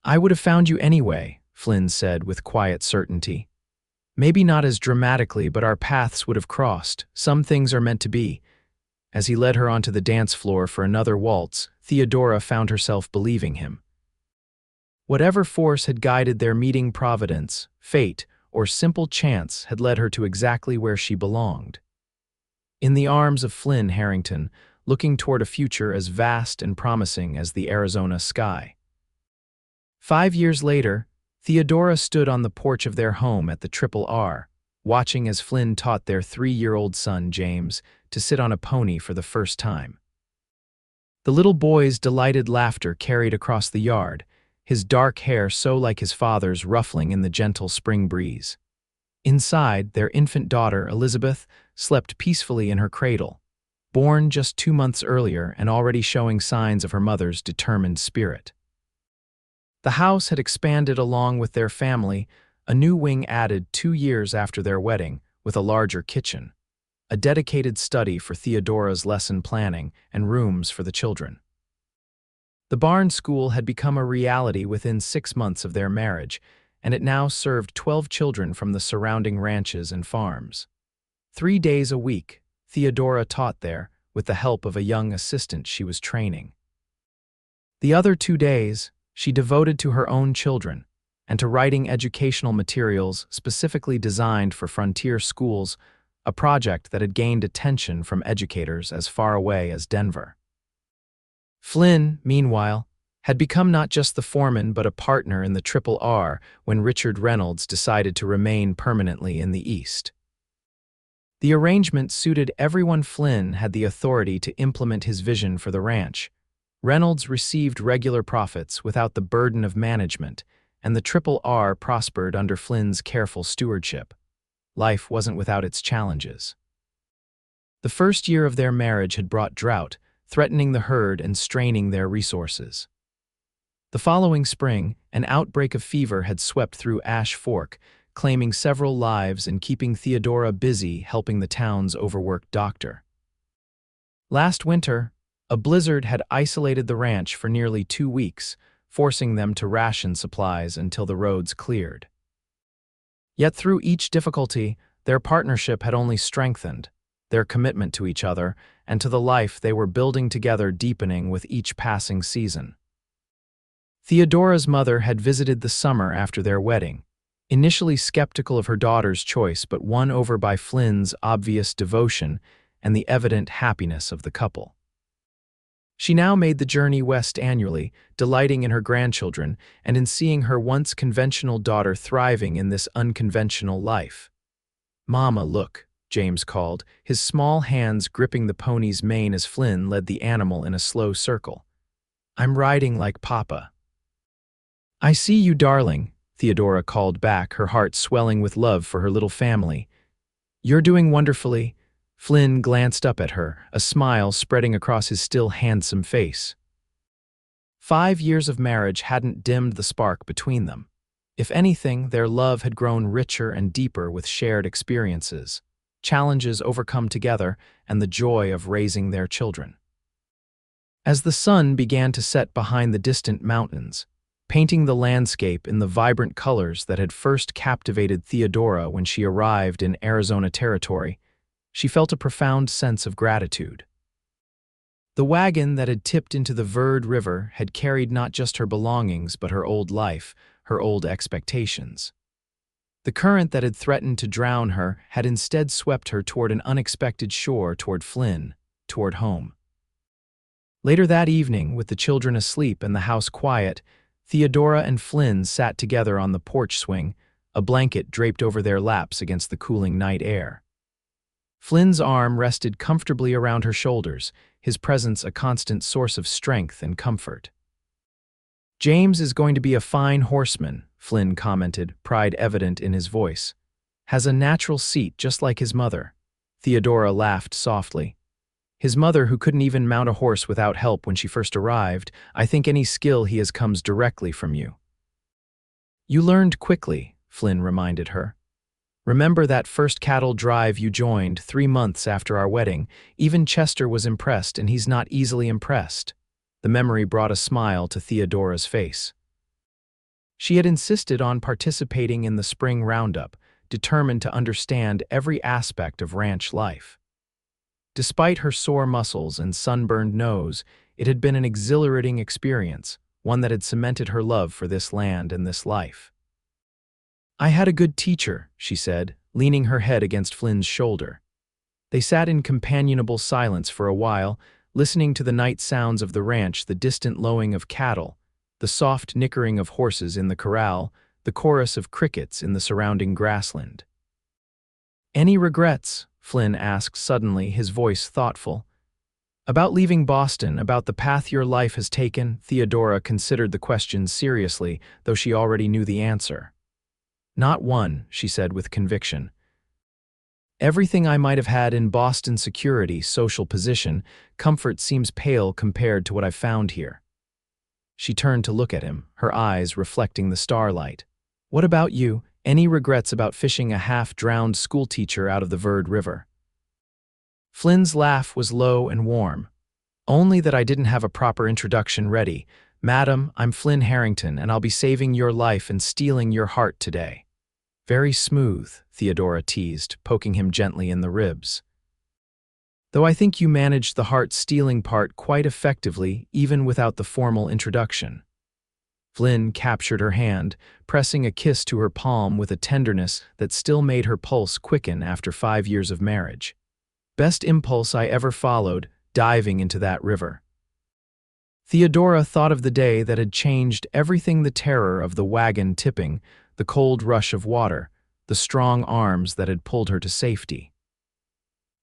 I would have found you anyway," Flynn said with quiet certainty. "Maybe not as dramatically, but our paths would have crossed. Some things are meant to be." As he led her onto the dance floor for another waltz, Theodora found herself believing him. Whatever force had guided their meeting, providence, fate, or simple chance, had led her to exactly where she belonged. In the arms of Flynn Harrington, looking toward a future as vast and promising as the Arizona sky. 5 years later, Theodora stood on the porch of their home at the Triple R, watching as Flynn taught their 3-year-old son, James, to sit on a pony for the first time. The little boy's delighted laughter carried across the yard, his dark hair so like his father's ruffling in the gentle spring breeze. Inside, their infant daughter, Elizabeth, slept peacefully in her cradle, born just 2 months earlier and already showing signs of her mother's determined spirit. The house had expanded along with their family, a new wing added 2 years after their wedding, with a larger kitchen, a dedicated study for Theodora's lesson planning, and rooms for the children. The barn school had become a reality within 6 months of their marriage, and it now served 12 children from the surrounding ranches and farms. 3 days a week, Theodora taught there, with the help of a young assistant she was training. The other 2 days, she devoted to her own children, and to writing educational materials specifically designed for frontier schools, a project that had gained attention from educators as far away as Denver. Flynn, meanwhile, had become not just the foreman but a partner in the Triple R when Richard Reynolds decided to remain permanently in the East. The arrangement suited everyone. Flynn had the authority to implement his vision for the ranch. Reynolds received regular profits without the burden of management, and the Triple R prospered under Flynn's careful stewardship. Life wasn't without its challenges. The first year of their marriage had brought drought, threatening the herd and straining their resources. The following spring, an outbreak of fever had swept through Ash Fork, claiming several lives and keeping Theodora busy helping the town's overworked doctor. Last winter, a blizzard had isolated the ranch for nearly 2 weeks, forcing them to ration supplies until the roads cleared. Yet through each difficulty, their partnership had only strengthened, their commitment to each other and to the life they were building together deepening with each passing season. Theodora's mother had visited the summer after their wedding, initially skeptical of her daughter's choice but won over by Flynn's obvious devotion and the evident happiness of the couple. She now made the journey west annually, delighting in her grandchildren and in seeing her once conventional daughter thriving in this unconventional life. "Mama, look," James called, his small hands gripping the pony's mane as Flynn led the animal in a slow circle. "I'm riding like Papa." "I see you, darling," Theodora called back, her heart swelling with love for her little family. "You're doing wonderfully." Flynn glanced up at her, a smile spreading across his still handsome face. 5 years of marriage hadn't dimmed the spark between them. If anything, their love had grown richer and deeper with shared experiences, challenges overcome together, and the joy of raising their children. As the sun began to set behind the distant mountains, painting the landscape in the vibrant colors that had first captivated Theodora when she arrived in Arizona territory, she felt a profound sense of gratitude. The wagon that had tipped into the Verde River had carried not just her belongings but her old life, her old expectations. The current that had threatened to drown her had instead swept her toward an unexpected shore, toward Flynn, toward home. Later that evening, with the children asleep and the house quiet, Theodora and Flynn sat together on the porch swing, a blanket draped over their laps against the cooling night air. Flynn's arm rested comfortably around her shoulders, his presence a constant source of strength and comfort. "James is going to be a fine horseman," Flynn commented, pride evident in his voice. "Has a natural seat just like his mother." Theodora laughed softly. "His mother, who couldn't even mount a horse without help when she first arrived. I think any skill he has comes directly from you." "You learned quickly," Flynn reminded her. "Remember that first cattle drive you joined 3 months after our wedding? Even Chester was impressed, and he's not easily impressed." The memory brought a smile to Theodora's face. She had insisted on participating in the spring roundup, determined to understand every aspect of ranch life. Despite her sore muscles and sunburned nose, it had been an exhilarating experience, one that had cemented her love for this land and this life. "I had a good teacher," she said, leaning her head against Flynn's shoulder. They sat in companionable silence for a while, listening to the night sounds of the ranch, the distant lowing of cattle, the soft nickering of horses in the corral, the chorus of crickets in the surrounding grassland. "Any regrets?" Flynn asked suddenly, his voice thoughtful. "About leaving Boston, about the path your life has taken?" Theodora considered the question seriously, though she already knew the answer. "Not one," she said with conviction. "Everything I might have had in Boston: security, social position, comfort seems pale compared to what I've found here." She turned to look at him, her eyes reflecting the starlight. "What about you? Any regrets about fishing a half-drowned schoolteacher out of the Verde River?" Flynn's laugh was low and warm. "Only that I didn't have a proper introduction ready. Madam, I'm Flynn Harrington, and I'll be saving your life and stealing your heart today." "Very smooth," Theodora teased, poking him gently in the ribs. "Though I think you managed the heart-stealing part quite effectively, even without the formal introduction." Flynn captured her hand, pressing a kiss to her palm with a tenderness that still made her pulse quicken after 5 years of marriage. Best impulse I ever followed, diving into that river. Theodora thought of the day that had changed everything: the terror of the wagon tipping, the cold rush of water, the strong arms that had pulled her to safety.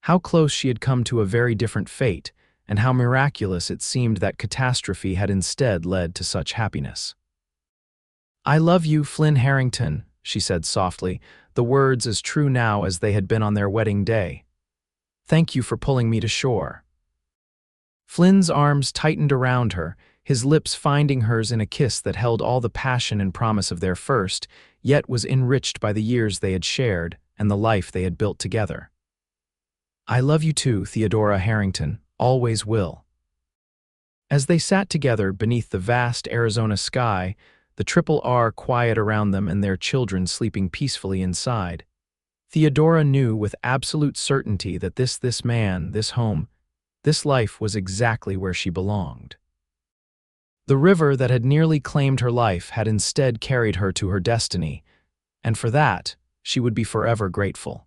How close she had come to a very different fate, and how miraculous it seemed that catastrophe had instead led to such happiness. "I love you, Flynn Harrington," she said softly, the words as true now as they had been on their wedding day. "Thank you for pulling me to shore." Flynn's arms tightened around her, his lips finding hers in a kiss that held all the passion and promise of their first, yet was enriched by the years they had shared and the life they had built together. "I love you too, Theodora Harrington, always will." As they sat together beneath the vast Arizona sky, the Triple R quiet around them and their children sleeping peacefully inside, Theodora knew with absolute certainty that this man, this home, this life was exactly where she belonged. The river that had nearly claimed her life had instead carried her to her destiny, and for that, she would be forever grateful.